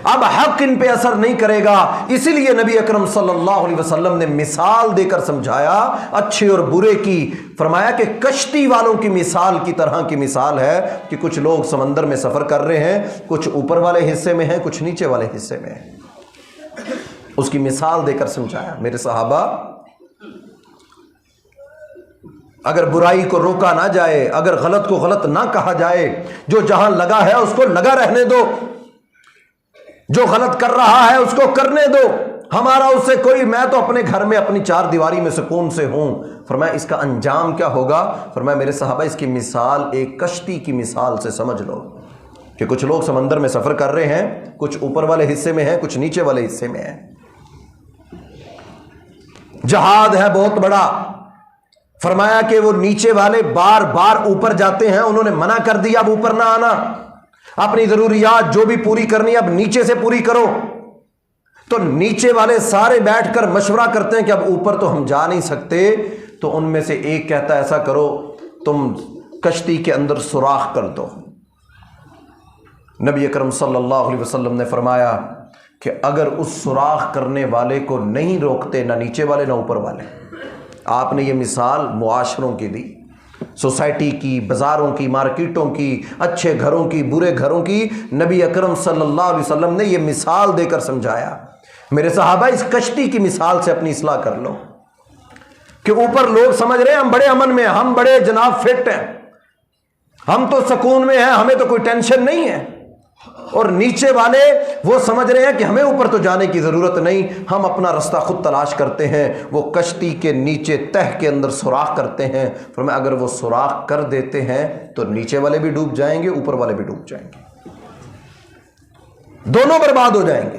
اب حق ان پہ اثر نہیں کرے گا۔ اسی لیے نبی اکرم صلی اللہ علیہ وسلم نے مثال دے کر سمجھایا اچھے اور برے کی، فرمایا کہ کشتی والوں کی مثال کی طرح کی مثال ہے کہ کچھ لوگ سمندر میں سفر کر رہے ہیں، کچھ اوپر والے حصے میں ہیں، کچھ نیچے والے حصے میں ہیں، اس کی مثال دے کر سمجھایا۔ میرے صحابہ، اگر برائی کو روکا نہ جائے، اگر غلط کو غلط نہ کہا جائے، جو جہاں لگا ہے اس کو لگا رہنے دو، جو غلط کر رہا ہے اس کو کرنے دو، ہمارا اس سے کوئی، میں تو اپنے گھر میں اپنی چار دیواری میں سکون سے ہوں۔ فرمایا اس کا انجام کیا ہوگا؟ فرمایا میرے صحابہ اس کی مثال ایک کشتی کی مثال سے سمجھ لو کہ کچھ لوگ سمندر میں سفر کر رہے ہیں، کچھ اوپر والے حصے میں ہیں، کچھ نیچے والے حصے میں ہیں، جہاد ہے بہت بڑا۔ فرمایا کہ وہ نیچے والے بار بار اوپر جاتے ہیں، انہوں نے منع کر دیا اب اوپر نہ آنا، اپنی ضروریات جو بھی پوری کرنی ہے اب نیچے سے پوری کرو۔ تو نیچے والے سارے بیٹھ کر مشورہ کرتے ہیں کہ اب اوپر تو ہم جا نہیں سکتے، تو ان میں سے ایک کہتا ہے ایسا کرو تم کشتی کے اندر سوراخ کر دو۔ نبی اکرم صلی اللہ علیہ وسلم نے فرمایا کہ اگر اس سوراخ کرنے والے کو نہیں روکتے، نہ نیچے والے نہ اوپر والے، آپ نے یہ مثال معاشروں کی دی، سوسائٹی کی، بازاروں کی، مارکیٹوں کی، اچھے گھروں کی، برے گھروں کی، نبی اکرم صلی اللہ علیہ وسلم نے یہ مثال دے کر سمجھایا۔ میرے صحابہ اس کشتی کی مثال سے اپنی اصلاح کر لو کہ اوپر لوگ سمجھ رہے ہیں ہم بڑے امن میں ہیں، ہم بڑے جناب فٹ ہیں، ہم تو سکون میں ہیں، ہمیں تو کوئی ٹینشن نہیں ہے، اور نیچے والے وہ سمجھ رہے ہیں کہ ہمیں اوپر تو جانے کی ضرورت نہیں، ہم اپنا رستہ خود تلاش کرتے ہیں۔ وہ کشتی کے نیچے تہ کے اندر سوراخ کرتے ہیں، فرمایا اگر وہ سوراخ کر دیتے ہیں تو نیچے والے بھی ڈوب جائیں گے، اوپر والے بھی ڈوب جائیں گے، دونوں برباد ہو جائیں گے۔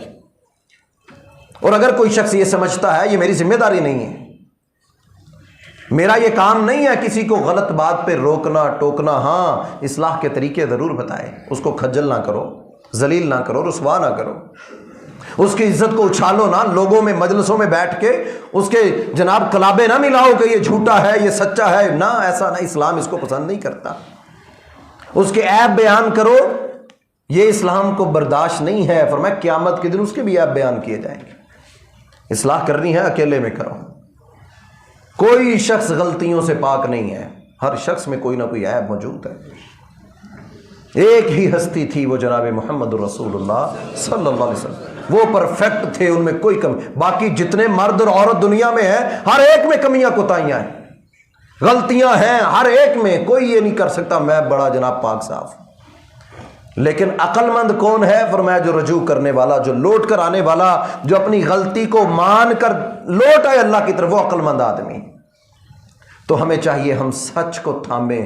اور اگر کوئی شخص یہ سمجھتا ہے یہ میری ذمہ داری نہیں ہے، میرا یہ کام نہیں ہے کسی کو غلط بات پہ روکنا ٹوکنا، ہاں اصلاح کے طریقے ضرور بتائے، اس کو کھجل نہ کرو، ذلیل نہ کرو، رسوا نہ کرو، اس کی عزت کو اچھالو نہ، لوگوں میں مجلسوں میں بیٹھ کے اس کے جناب کلابے نہ ملاؤ کہ یہ جھوٹا ہے یہ سچا ہے، نہ ایسا نہ، اسلام اس کو پسند نہیں کرتا۔ اس کے عیب بیان کرو، یہ اسلام کو برداشت نہیں ہے۔ فرمایا قیامت کے دن اس کے بھی عیب بیان کیے جائیں گے۔ اصلاح کرنی ہے اکیلے میں کرو، کوئی شخص غلطیوں سے پاک نہیں ہے، ہر شخص میں کوئی نہ کوئی عیب موجود ہے۔ ایک ہی ہستی تھی، وہ جناب محمد الرسول اللہ صلی اللہ علیہ وسلم۔ وہ پرفیکٹ تھے، ان میں کوئی کمی. باقی جتنے مرد اور عورت دنیا میں ہیں ہر ایک میں کمیاں کوتاہیاں ہیں، غلطیاں ہیں ہر ایک میں. کوئی یہ نہیں کر سکتا میں بڑا جناب پاک صاف. لیکن عقل مند کون ہے؟ فرمایا جو رجوع کرنے والا، جو لوٹ کر آنے والا، جو اپنی غلطی کو مان کر لوٹ آئے اللہ کی طرف، وہ عقل مند آدمی. تو ہمیں چاہیے ہم سچ کو تھامیں.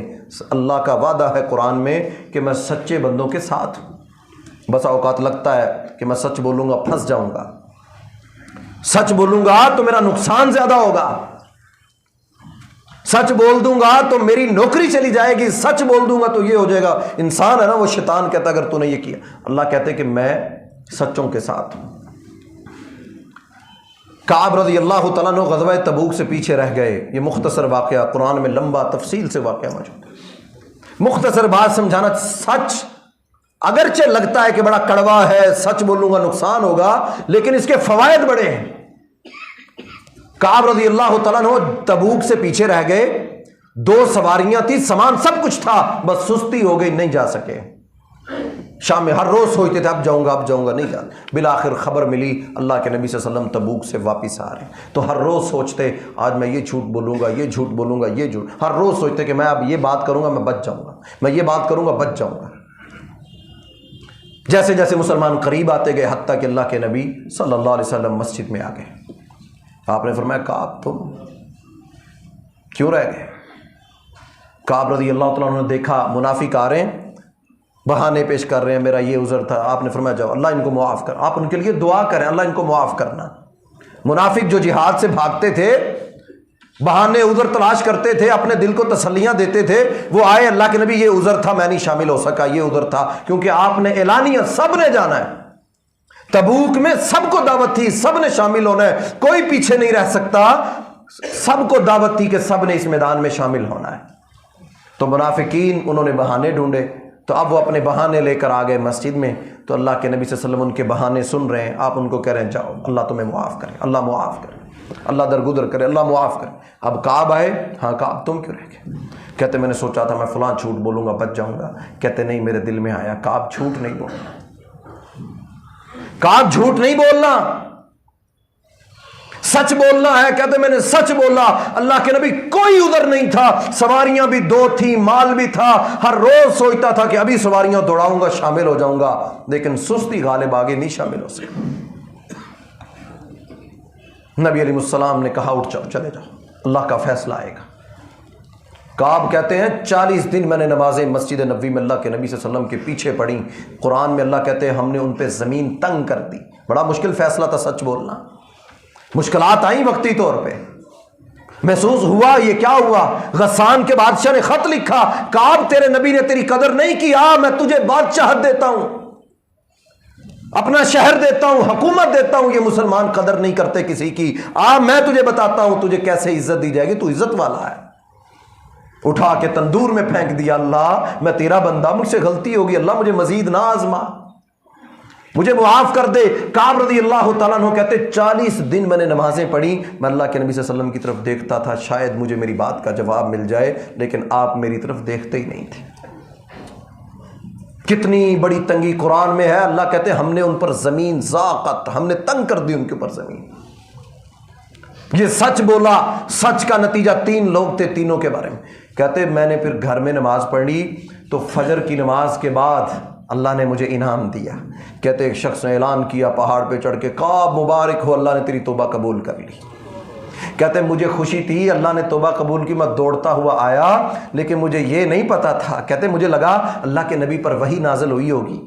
اللہ کا وعدہ ہے قرآن میں کہ میں سچے بندوں کے ساتھ ہوں. بسا اوقات لگتا ہے کہ میں سچ بولوں گا پھنس جاؤں گا، سچ بولوں گا تو میرا نقصان زیادہ ہوگا، سچ بول دوں گا تو میری نوکری چلی جائے گی، سچ بول دوں گا تو یہ ہو جائے گا. انسان ہے نا، وہ شیطان کہتا اگر تو نے یہ کیا. اللہ کہتے کہ میں سچوں کے ساتھ ہوں. کعب رضی اللہ تعالیٰ عنہ غزوہ تبوک سے پیچھے رہ گئے. یہ مختصر واقعہ قرآن میں لمبا تفصیل سے واقعہ موجود ہے. مختصر بات سمجھانا، سچ اگرچہ لگتا ہے کہ بڑا کڑوا ہے، سچ بولوں گا نقصان ہوگا، لیکن اس کے فوائد بڑے ہیں. کعب رضی اللہ تعالیٰ عنہ تبوک سے پیچھے رہ گئے. 2 سواریاں تھی، سامان سب کچھ تھا، بس سستی ہو گئی، نہیں جا سکے. شام میں ہر روز سوچتے تھے اب جاؤں گا نہیں جاتا. بالآخر خبر ملی اللہ کے نبی صلی اللہ علیہ وسلم تبوک سے واپس آ رہے ہیں. تو ہر روز سوچتے آج میں یہ جھوٹ بولوں گا، یہ جھوٹ بولوں گا، یہ جھوٹ. ہر روز سوچتے کہ میں اب یہ بات کروں گا میں بچ جاؤں گا، میں یہ بات کروں گا بچ جاؤں گا. جیسے جیسے مسلمان قریب آتے گئے حتیٰ کہ اللہ کے نبی صلی اللہ علیہ وسلم مسجد میں آ گئے. آپ نے فرمایا کعب تم کیوں رہ گئے؟ کعب رضی اللہ تعالیٰ عنہ نے دیکھا منافق آ رہے ہیں، بہانے پیش کر رہے ہیں، میرا یہ عذر تھا. آپ نے فرمایا جاؤ اللہ ان کو معاف کر. آپ ان کے لیے دعا کریں اللہ ان کو معاف کرنا. منافق جو جہاد سے بھاگتے تھے، بہانے عذر تلاش کرتے تھے، اپنے دل کو تسلیاں دیتے تھے، وہ آئے اللہ کے نبی یہ عذر تھا میں نہیں شامل ہو سکا، یہ عذر تھا. کیونکہ آپ نے اعلانیہ سب نے جانا ہے. تبوک میں سب کو دعوت تھی، سب نے شامل ہونا ہے، کوئی پیچھے نہیں رہ سکتا. سب کو دعوت تھی کہ سب نے اس میدان میں شامل ہونا ہے. تو منافقین انہوں نے بہانے ڈھونڈے، تو اب وہ اپنے بہانے لے کر آ گئے مسجد میں. تو اللہ کے نبی صلی اللہ علیہ وسلم ان کے بہانے سن رہے ہیں. آپ ان کو کہہ رہے ہیں جاؤ اللہ تمہیں معاف کرے، اللہ معاف کرے، اللہ درگزر کرے، اللہ معاف کرے. اب کعب آئے، ہاں کعب تم کیوں رہ گئے؟ کہتے میں نے سوچا تھا میں فلاں جھوٹ بولوں گا بچ جاؤں گا. کہتے نہیں میرے دل میں آیا کعب جھوٹ نہیں بولنا، کعب جھوٹ نہیں بولنا، سچ بولنا ہے. کہتے میں نے سچ بولا. اللہ کے نبی کوئی عذر نہیں تھا، سواریاں بھی 2 تھیں، مال بھی تھا. ہر روز سوچتا تھا کہ ابھی سواریاں دوڑاؤں گا شامل ہو جاؤں گا، لیکن سستی غالب آگے نہیں شامل ہو سکا. نبی علیہ السلام نے کہا اٹھ جاؤ چلے جاؤ اللہ کا فیصلہ آئے گا. کعب کہتے ہیں 40 دن میں نے نمازیں مسجد نبوی میں اللہ کے نبی صلی اللہ علیہ وسلم کے پیچھے پڑھی. قرآن میں اللہ کہتے ہیں ہم نے ان پہ زمین تنگ کر دی. بڑا مشکل فیصلہ تھا سچ بولنا. مشکلات آئیں وقتی طور پہ، محسوس ہوا یہ کیا ہوا. غسان کے بادشاہ نے خط لکھا کعب تیرے نبی نے تیری قدر نہیں کی، میں تجھے بادشاہت دیتا ہوں، اپنا شہر دیتا ہوں، حکومت دیتا ہوں. یہ مسلمان قدر نہیں کرتے کسی کی. میں تجھے بتاتا ہوں تجھے کیسے عزت دی جائے گی، تو عزت والا ہے. اٹھا کے تندور میں پھینک دیا. اللہ میں تیرا بندہ، مجھ سے غلطی ہوگی، اللہ مجھے مزید نہ آزما، مجھے معاف کر دے. کعب رضی اللہ تعالیٰ عنہ کہتے 40 دن میں نے نمازیں پڑھی. میں اللہ کے نبی صلی اللہ علیہ وسلم کی طرف دیکھتا تھا شاید مجھے میری بات کا جواب مل جائے، لیکن آپ میری طرف دیکھتے ہی نہیں تھے. کتنی بڑی تنگی قرآن میں ہے. اللہ کہتے ہیں ہم نے ان پر زمین ضاقت، ہم نے تنگ کر دی ان کے اوپر زمین. یہ سچ بولا. سچ کا نتیجہ 3 لوگ تھے، تینوں کے بارے میں کہتے میں نے پھر گھر میں نماز پڑھ لی تو فجر کی نماز کے بعد اللہ نے مجھے انعام دیا. کہتے ایک شخص نے اعلان کیا پہاڑ پہ چڑھ کے کعب مبارک ہو اللہ نے تیری توبہ قبول کر لی. کہتے مجھے خوشی تھی اللہ نے توبہ قبول کی، میں دوڑتا ہوا آیا، لیکن مجھے یہ نہیں پتا تھا. کہتے مجھے لگا اللہ کے نبی پر وحی نازل ہوئی ہوگی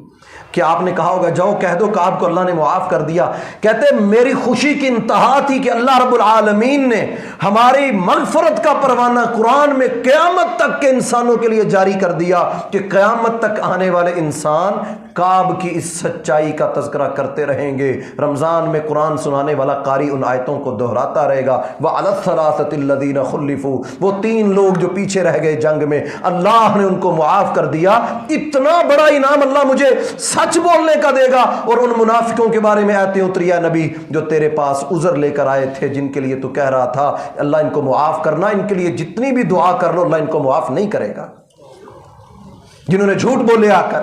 کہ آپ نے کہا ہوگا جاؤ کہہ دو کعب کو اللہ نے معاف کر دیا. کہتے میری خوشی کی انتہا تھی کہ اللہ رب العالمین نے ہماری مغفرت کا پروانہ قرآن میں قیامت تک کے انسانوں کے لیے جاری کر دیا کہ قیامت تک آنے والے انسان کعب کی اس سچائی کا تذکرہ کرتے رہیں گے. رمضان میں قرآن سنانے والا قاری ان آیتوں کو دہراتا رہے گا. وَعَلَى الثَّلَاثَةِ الَّذِينَ خُلِّفُوا، وہ 3 لوگ جو پیچھے رہ گئے جنگ میں، اللہ نے ان کو معاف کر دیا. اتنا بڑا انعام اللہ مجھے سچ بولنے کا دے گا. اور ان منافقوں کے بارے میں آیتیں اتری ہے نبی جو تیرے پاس عذر لے کر آئے تھے، جن کے لیے تو کہہ رہا تھا اللہ ان کو معاف کرنا، ان کے لیے جتنی بھی دعا کر لو اللہ ان کو معاف نہیں کرے گا. جنہوں نے جھوٹ بولے آ کر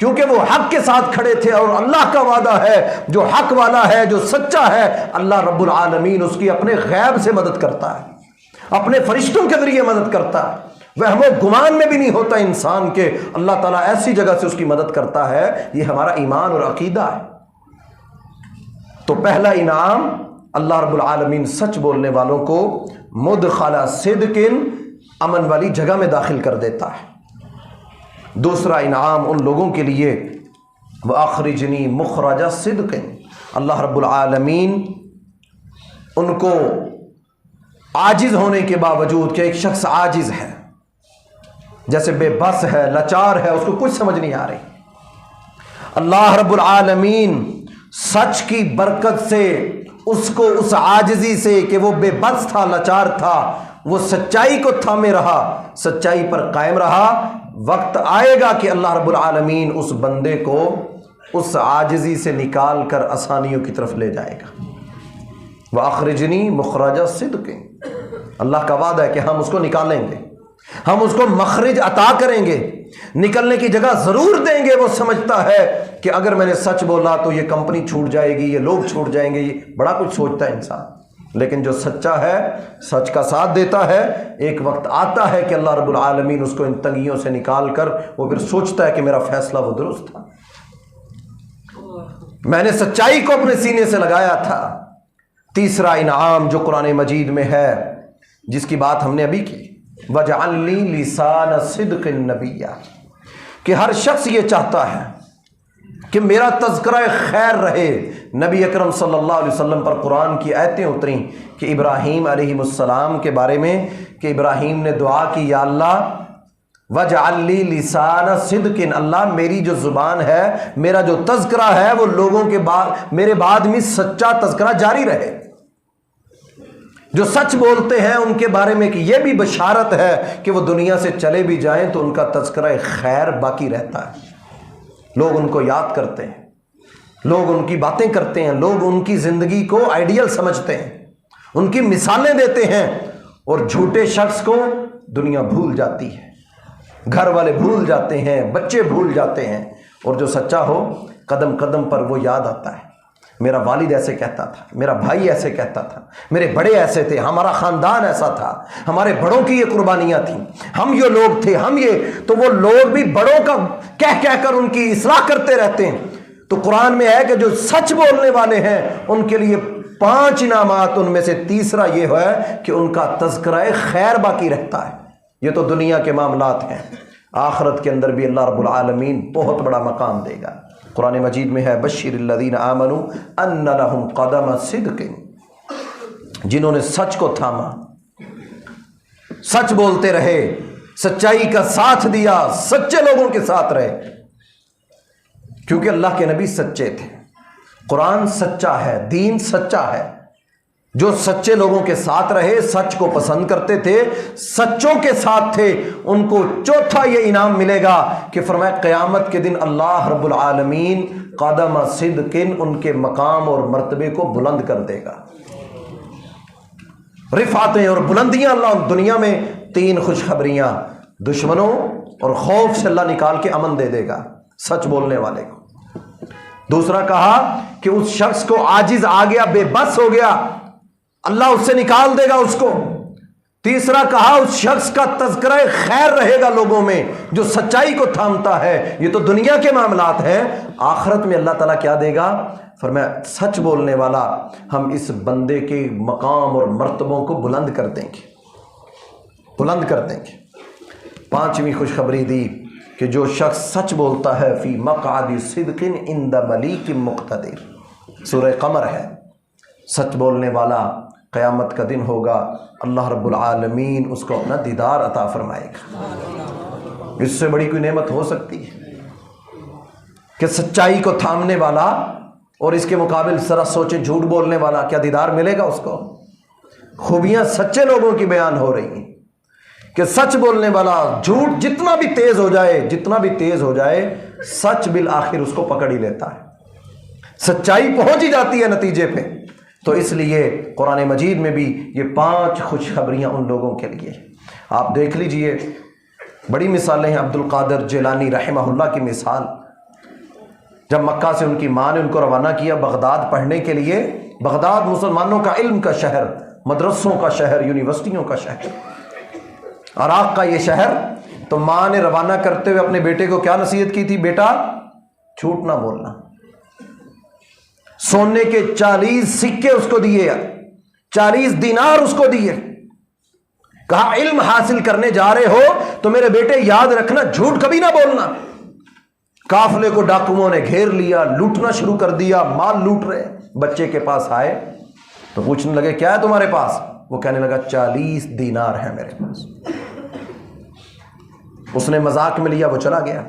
کیونکہ وہ حق کے ساتھ کھڑے تھے، اور اللہ کا وعدہ ہے جو حق والا ہے، جو سچا ہے، اللہ رب العالمین اس کی اپنے غیب سے مدد کرتا ہے، اپنے فرشتوں کے ذریعے مدد کرتا ہے۔ وہم و گمان میں بھی نہیں ہوتا انسان کے اللہ تعالیٰ ایسی جگہ سے اس کی مدد کرتا ہے۔ یہ ہمارا ایمان اور عقیدہ ہے۔ تو پہلا انعام اللہ رب العالمین سچ بولنے والوں کو مدخل صدق، امن والی جگہ میں داخل کر دیتا ہے۔ دوسرا انعام ان لوگوں کے لیے وَأَخْرِجْنِي مُخْرَجَ صِدْقٍ، اللہ رب العالمین ان کو عاجز ہونے کے باوجود کہ ایک شخص عاجز ہے، جیسے بے بس ہے، لاچار ہے، اس کو کچھ سمجھ نہیں آ رہی، اللہ رب العالمین سچ کی برکت سے اس کو اس عاجزی سے کہ وہ بے بس تھا، لاچار تھا، وہ سچائی کو تھامے رہا، سچائی پر قائم رہا۔ وقت آئے گا کہ اللہ رب العالمین اس بندے کو اس عاجزی سے نکال کر آسانیوں کی طرف لے جائے گا۔ وَأَخْرِجْنِي مُخْرَجَ صِدْقٍ، اللہ کا وعدہ ہے کہ ہم اس کو نکالیں گے، ہم اس کو مخرج عطا کریں گے، نکلنے کی جگہ ضرور دیں گے۔ وہ سمجھتا ہے کہ اگر میں نے سچ بولا تو یہ کمپنی چھوٹ جائے گی، یہ لوگ چھوٹ جائیں گے، یہ بڑا کچھ سوچتا ہے انسان، لیکن جو سچا ہے، سچ کا ساتھ دیتا ہے، ایک وقت آتا ہے کہ اللہ رب العالمین اس کو ان تنگیوں سے نکال کر وہ پھر سوچتا ہے کہ میرا فیصلہ وہ درست تھا، میں نے سچائی کو اپنے سینے سے لگایا تھا۔ تیسرا انعام جو قرآن مجید میں ہے، جس کی بات ہم نے ابھی کی، وَجْعَلْ لِي لِسَانَ صِدْقٍ نَبِيًّا، کہ ہر شخص یہ چاہتا ہے کہ میرا تذکرہ خیر رہے۔ نبی اکرم صلی اللہ علیہ وسلم پر قرآن کی آیتیں اتریں کہ ابراہیم علیہ السلام کے بارے میں، کہ ابراہیم نے دعا کی، یا اللہ وَجْعَلْ لِي لِسَانَ صِدْقٍ، اللہ میری جو زبان ہے، میرا جو تذکرہ ہے، وہ لوگوں کے بعد میرے بعد میں سچا تذکرہ جاری رہے۔ جو سچ بولتے ہیں ان کے بارے میں کہ یہ بھی بشارت ہے کہ وہ دنیا سے چلے بھی جائیں تو ان کا تذکرہ خیر باقی رہتا ہے، لوگ ان کو یاد کرتے ہیں، لوگ ان کی باتیں کرتے ہیں، لوگ ان کی زندگی کو آئیڈیل سمجھتے ہیں، ان کی مثالیں دیتے ہیں، اور جھوٹے شخص کو دنیا بھول جاتی ہے، گھر والے بھول جاتے ہیں، بچے بھول جاتے ہیں، اور جو سچا ہو قدم قدم پر وہ یاد آتا ہے، میرا والد ایسے کہتا تھا، میرا بھائی ایسے کہتا تھا، میرے بڑے ایسے تھے، ہمارا خاندان ایسا تھا، ہمارے بڑوں کی یہ قربانیاں تھیں، ہم یہ لوگ تھے، ہم یہ، تو وہ لوگ بھی بڑوں کا کہہ کہہ کر ان کی اصلاح کرتے رہتے ہیں۔ تو قرآن میں ہے کہ جو سچ بولنے والے ہیں ان کے لیے 5 انعامات، ان میں سے تیسرا یہ ہے کہ ان کا تذکرہ خیر باقی رہتا ہے۔ یہ تو دنیا کے معاملات ہیں، آخرت کے اندر بھی اللہ رب العالمین بہت بڑا مقام دے گا۔ قرآن مجید میں ہے بشر الذین آمنوا ان لہم قدم صدق، جنہوں نے سچ کو تھاما، سچ بولتے رہے، سچائی کا ساتھ دیا، سچے لوگوں کے ساتھ رہے، کیونکہ اللہ کے نبی سچے تھے، قرآن سچا ہے، دین سچا ہے۔ جو سچے لوگوں کے ساتھ رہے، سچ کو پسند کرتے تھے، سچوں کے ساتھ تھے، ان کو چوتھا یہ انعام ملے گا کہ فرمایا قیامت کے دن اللہ رب العالمین قدم صدق، ان کے مقام اور مرتبے کو بلند کر دے گا۔ رفعتیں اور بلندیاں اللہ دنیا میں 3 خوشخبریاں، دشمنوں اور خوف سے اللہ نکال کے امن دے دے گا سچ بولنے والے کو۔ دوسرا کہا کہ اس شخص کو عاجز آ گیا، بے بس ہو گیا، اللہ اس سے نکال دے گا اس کو۔ تیسرا کہا اس شخص کا تذکرہ خیر رہے گا لوگوں میں جو سچائی کو تھامتا ہے۔ یہ تو دنیا کے معاملات ہیں، آخرت میں اللہ تعالیٰ کیا دے گا؟ فرمایا سچ بولنے والا ہم اس بندے کے مقام اور مرتبوں کو بلند کر دیں گے، بلند کر دیں گے۔ 5ویں خوشخبری دی کہ جو شخص سچ بولتا ہے فی مقعد صدق عند ملیک مقتدر، سورہ قمر ہے۔ سچ بولنے والا قیامت کا دن ہوگا، اللہ رب العالمین اس کو اپنا دیدار عطا فرمائے گا۔ اس سے بڑی کوئی نعمت ہو سکتی ہے کہ سچائی کو تھامنے والا، اور اس کے مقابل ذرا سوچیں جھوٹ بولنے والا، کیا دیدار ملے گا اس کو؟ خوبیاں سچے لوگوں کی بیان ہو رہی ہیں کہ سچ بولنے والا، جھوٹ جتنا بھی تیز ہو جائے، جتنا بھی تیز ہو جائے، سچ بالآخر اس کو پکڑ ہی لیتا ہے، سچائی پہنچ ہی جاتی ہے نتیجے پہ۔ تو اس لیے قرآن مجید میں بھی یہ 5 خوشخبریاں ان لوگوں کے لیے۔ آپ دیکھ لیجئے، بڑی مثالیں ہیں، عبد القادر جیلانی رحمہ اللہ کی مثال، جب مکہ سے ان کی ماں نے ان کو روانہ کیا بغداد پڑھنے کے لیے، بغداد مسلمانوں کا علم کا شہر، مدرسوں کا شہر، یونیورسٹیوں کا شہر، عراق کا یہ شہر، تو ماں نے روانہ کرتے ہوئے اپنے بیٹے کو کیا نصیحت کی تھی؟ بیٹا جھوٹ نہ بولنا۔ سونے کے 40 سکے اس کو دیے، 40 دینار اس کو دیے، کہا علم حاصل کرنے جا رہے ہو تو میرے بیٹے یاد رکھنا جھوٹ کبھی نہ بولنا۔ قافلے کو ڈاکوؤں نے گھیر لیا، لوٹنا شروع کر دیا، مال لوٹ رہے۔ بچے کے پاس آئے تو پوچھنے لگے کیا ہے تمہارے پاس؟ وہ کہنے لگا 40 دینار ہے میرے پاس۔ اس نے مذاق میں لیا، وہ چلا گیا۔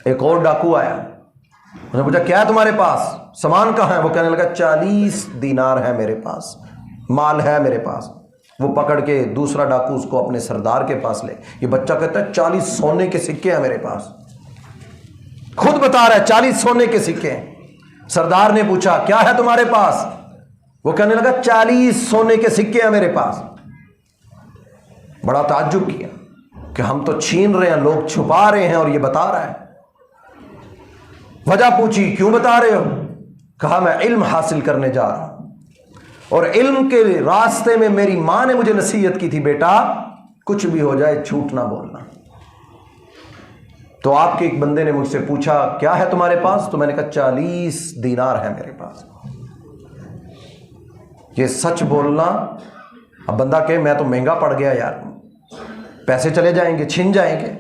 ایک اور ڈاکو آیا، اس نے پوچھا کیا ہے تمہارے پاس؟ سامان کہاں ہے؟ وہ کہنے لگا 40 دینار ہے میرے پاس، مال ہے میرے پاس۔ وہ پکڑ کے دوسرا ڈاکو اس کو اپنے سردار کے پاس لے، یہ بچہ کہتا ہے 40 سونے کے سکے ہیں میرے پاس، خود بتا رہا ہے 40 سونے کے سکے ہیں۔ سردار نے پوچھا کیا ہے تمہارے پاس؟ وہ کہنے لگا 40 سونے کے سکے ہیں میرے پاس۔ بڑا تعجب کیا کہ ہم تو چھین رہے ہیں، لوگ چھپا رہے ہیں اور یہ بتا رہا ہے۔ وجہ پوچھی کیوں بتا رہے ہو؟ کہا میں علم حاصل کرنے جا رہا ہوں، اور علم کے راستے میں میری ماں نے مجھے نصیحت کی تھی بیٹا کچھ بھی ہو جائے جھوٹ نہ بولنا۔ تو آپ کے ایک بندے نے مجھ سے پوچھا کیا ہے تمہارے پاس؟ تو میں نے کہا 40 دینار ہے میرے پاس۔ یہ سچ بولنا، اب بندہ کہے میں تو مہنگا پڑ گیا یار، پیسے چلے جائیں گے، چھن جائیں گے،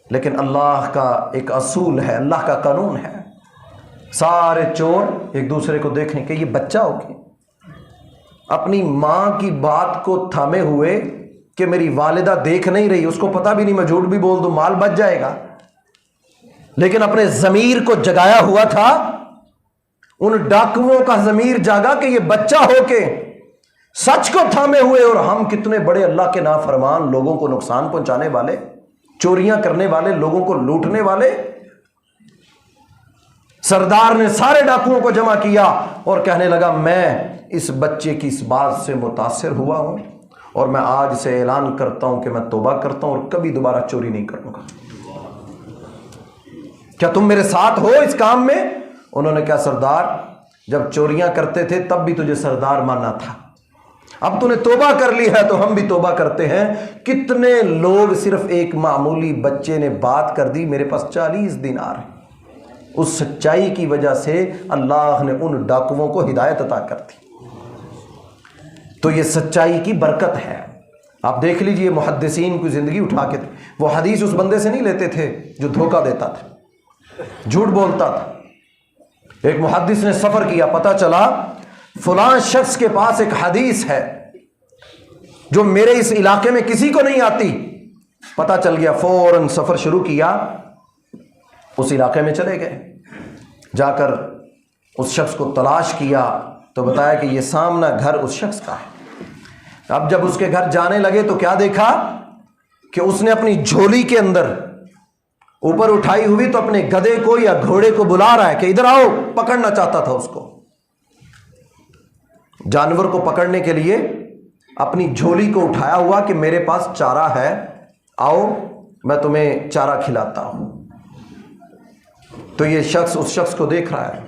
لیکن اللہ کا ایک اصول ہے، اللہ کا قانون ہے، سارے چور ایک دوسرے کو دیکھیں کہ یہ بچہ ہو کے اپنی ماں کی بات کو تھامے ہوئے کہ میری والدہ دیکھ نہیں رہی، اس کو پتہ بھی نہیں میں جھوٹ بھی بول دوں مال بچ جائے گا، لیکن اپنے ضمیر کو جگایا ہوا تھا۔ ان ڈاکوؤں کا ضمیر جاگا کہ یہ بچہ ہو کے سچ کو تھامے ہوئے، اور ہم کتنے بڑے اللہ کے نافرمان، لوگوں کو نقصان پہنچانے والے، چوریاں کرنے والے، لوگوں کو لوٹنے والے۔ سردار نے سارے ڈاکوؤں کو جمع کیا اور کہنے لگا میں اس بچے کی اس بات سے متاثر ہوا ہوں، اور میں آج سے اعلان کرتا ہوں کہ میں توبہ کرتا ہوں اور کبھی دوبارہ چوری نہیں کروں گا۔ کیا تم میرے ساتھ ہو اس کام میں؟ انہوں نے کہا سردار جب چوریاں کرتے تھے تب بھی تجھے سردار ماننا تھا، اب تو نے توبہ کر لی ہے تو ہم بھی توبہ کرتے ہیں۔ کتنے لوگ صرف ایک معمولی بچے نے بات کر دی میرے پاس 40 دینار ہے، اس سچائی کی وجہ سے اللہ نے ان ڈاکوؤں کو ہدایت عطا کر دی۔ تو یہ سچائی کی برکت ہے۔ آپ دیکھ لیجئے محدثین کی زندگی اٹھا کے، وہ حدیث اس بندے سے نہیں لیتے تھے جو دھوکہ دیتا تھا، جھوٹ بولتا تھا۔ ایک محدث نے سفر کیا، پتہ چلا فلاں شخص کے پاس ایک حدیث ہے جو میرے اس علاقے میں کسی کو نہیں آتی۔ پتہ چل گیا، فوراً سفر شروع کیا، اس علاقے میں چلے گئے، جا کر اس شخص کو تلاش کیا تو بتایا کہ یہ سامنا گھر اس شخص کا ہے۔ اب جب اس کے گھر جانے لگے تو کیا دیکھا کہ اس نے اپنی جھولی کے اندر اوپر اٹھائی ہوئی تو اپنے گدھے کو یا گھوڑے کو بلا رہا ہے کہ ادھر آؤ، پکڑنا چاہتا تھا اس کو۔ جانور کو پکڑنے کے لیے اپنی جھولی کو اٹھایا ہوا کہ میرے پاس چارہ ہے، آؤ میں تمہیں چارہ کھلاتا ہوں۔ تو یہ شخص اس شخص کو دیکھ رہا ہے،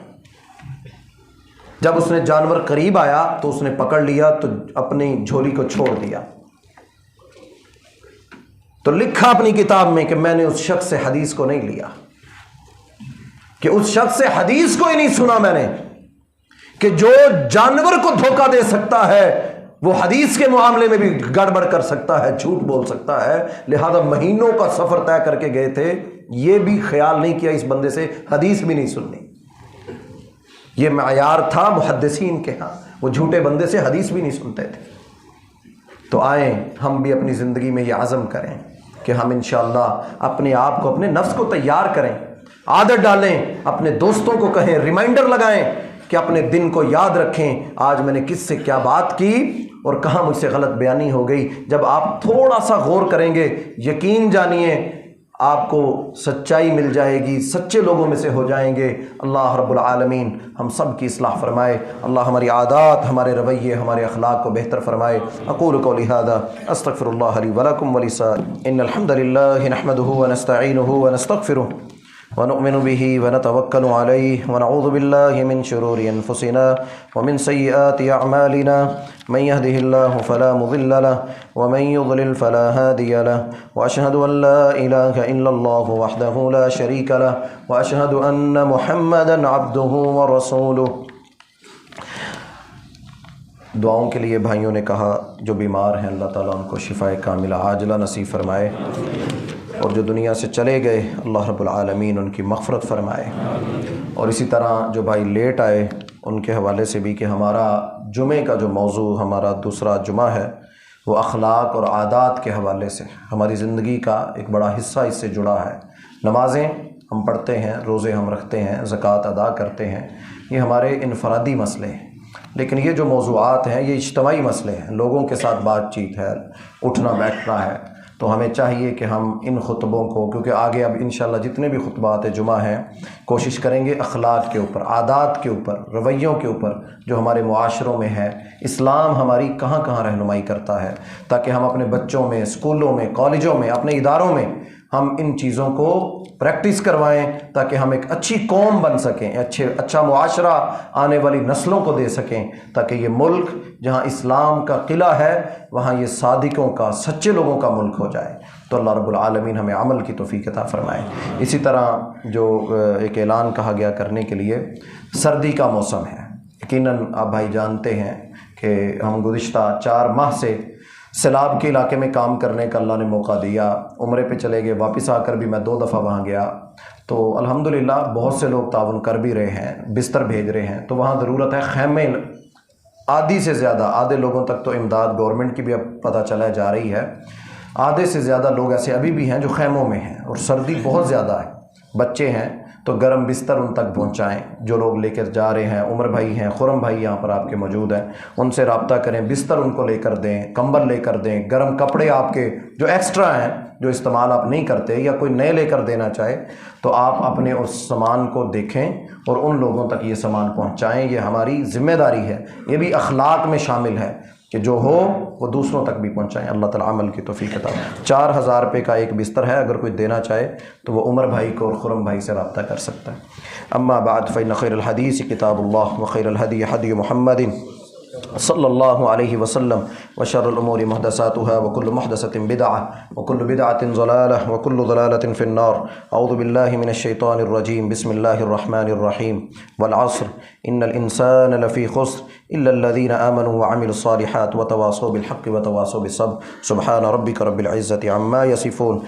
جب اس نے جانور قریب آیا تو اس نے پکڑ لیا تو اپنی جھولی کو چھوڑ دیا۔ تو لکھا اپنی کتاب میں کہ میں نے اس شخص سے حدیث کو نہیں لیا، کہ اس شخص سے حدیث کو ہی نہیں سنا میں نے، کہ جو جانور کو دھوکہ دے سکتا ہے وہ حدیث کے معاملے میں بھی گڑبڑ کر سکتا ہے، جھوٹ بول سکتا ہے۔ لہذا مہینوں کا سفر طے کر کے گئے تھے، یہ بھی خیال نہیں کیا اس بندے سے حدیث بھی نہیں سننی۔ یہ معیار تھا محدثین کے ہاں، وہ جھوٹے بندے سے حدیث بھی نہیں سنتے تھے۔ تو آئیں ہم بھی اپنی زندگی میں یہ عزم کریں کہ ہم انشاءاللہ اپنے آپ کو، اپنے نفس کو تیار کریں، عادت ڈالیں، اپنے دوستوں کو کہیں، ریمائنڈر لگائیں کہ اپنے دن کو یاد رکھیں آج میں نے کس سے کیا بات کی اور کہاں مجھ سے غلط بیانی ہو گئی۔ جب آپ تھوڑا سا غور کریں گے، یقین جانیے آپ کو سچائی مل جائے گی، سچے لوگوں میں سے ہو جائیں گے۔ اللہ رب العالمین ہم سب کی اصلاح فرمائے، اللہ ہماری عادات، ہمارے رویے، ہمارے اخلاق کو بہتر فرمائے۔ اقول قولی ھذا استغفر اللہ لی ولکم ولسائر ان الحمد للہ نحمدہ ونستعینہ ونستغفرہ ونؤمن به ونتوكل عليه ونعوذ بالله من شرور أنفسنا ومن سيئات أعمالنا من يهده الله فلا مضل له ومن يضلل فلا هادي له وأشهد أن لا إله إلا الله وحده لا شريك له وأشهد أن محمدا عبده ورسوله۔ دعاؤں کے لیے بھائیوں نے کہا جو بیمار ہیں اللہ تعالیٰ ان کو شفاء کاملہ عاجلہ نصیب فرمائے، اور جو دنیا سے چلے گئے اللہ رب العالمین ان کی مغفرت فرمائے۔ اور اسی طرح جو بھائی لیٹ آئے ان کے حوالے سے بھی کہ ہمارا جمعے کا جو موضوع ہمارا دوسرا جمعہ ہے وہ اخلاق اور عادات کے حوالے سے ہماری زندگی کا ایک بڑا حصہ اس سے جڑا ہے۔ نمازیں ہم پڑھتے ہیں، روزے ہم رکھتے ہیں، زکوٰۃ ادا کرتے ہیں، یہ ہمارے انفرادی مسئلے ہیں، لیکن یہ جو موضوعات ہیں یہ اجتماعی مسئلے ہیں، لوگوں کے ساتھ بات چیت ہے، اٹھنا بیٹھنا ہے۔ تو ہمیں چاہیے کہ ہم ان خطبوں کو، کیونکہ آگے اب انشاءاللہ جتنے بھی خطبات جمعہ ہیں کوشش کریں گے اخلاق کے اوپر، عادات کے اوپر، رویوں کے اوپر جو ہمارے معاشروں میں ہے، اسلام ہماری کہاں کہاں رہنمائی کرتا ہے، تاکہ ہم اپنے بچوں میں، اسکولوں میں، کالجوں میں، اپنے اداروں میں ہم ان چیزوں کو پریکٹس کروائیں، تاکہ ہم ایک اچھی قوم بن سکیں، اچھا معاشرہ آنے والی نسلوں کو دے سکیں، تاکہ یہ ملک جہاں اسلام کا قلعہ ہے وہاں یہ صادقوں کا، سچے لوگوں کا ملک ہو جائے۔ تو اللہ رب العالمین ہمیں عمل کی توفیق عطا فرمائے۔ اسی طرح جو ایک اعلان کہا گیا کرنے کے لیے، سردی کا موسم ہے، یقیناً آپ بھائی جانتے ہیں کہ ہم گزشتہ 4 ماہ سے سیلاب کے علاقے میں کام کرنے کا اللہ نے موقع دیا، عمرے پہ چلے گئے، واپس آ کر بھی میں 2 دفعہ وہاں گیا، تو الحمدللہ بہت سے لوگ تعاون کر بھی رہے ہیں، بستر بھیج رہے ہیں، تو وہاں ضرورت ہے خیمے، آدھی سے زیادہ، آدھے لوگوں تک تو امداد گورنمنٹ کی بھی اب پتہ چلا جا رہی ہے، آدھے سے زیادہ لوگ ایسے ابھی بھی ہیں جو خیموں میں ہیں، اور سردی بہت زیادہ ہے، بچے ہیں تو گرم بستر ان تک پہنچائیں، جو لوگ لے کر جا رہے ہیں، عمر بھائی ہیں، خرم بھائی یہاں پر آپ کے موجود ہیں، ان سے رابطہ کریں، بستر ان کو لے کر دیں، کمبل لے کر دیں، گرم کپڑے آپ کے جو ایکسٹرا ہیں، جو استعمال آپ نہیں کرتے یا کوئی نئے لے کر دینا چاہے تو آپ اپنے اس سامان کو دیکھیں اور ان لوگوں تک یہ سامان پہنچائیں، یہ ہماری ذمہ داری ہے، یہ بھی اخلاق میں شامل ہے کہ جو ہو وہ دوسروں تک بھی پہنچائیں۔ اللہ تعالیٰ عمل کی توفیق عطا۔ 4000 روپے کا ایک بستر ہے، اگر کوئی دینا چاہے تو وہ عمر بھائی کو اور خرم بھائی سے رابطہ کر سکتا ہے۔ اما بعد فإن خیر الحدیث کتاب اللہ وخیر الہدی ہدی محمد صلی اللہ علیہ وسلم وشر الامور محدثاتها وكل محدثة بدعة وكل بدعة ضلالة وكل ضلالة في النار۔ اعوذ باللہ من الشیطان الرجیم، بسم اللہ الرحمن الرحیم۔ والعصر ان الانسان لفی خسر الا الذین آمنوا وعملوا الصالحات وتواصوا بالحق وتواصوا بالصبر۔ سبحان ربک رب العزة عما یصفون۔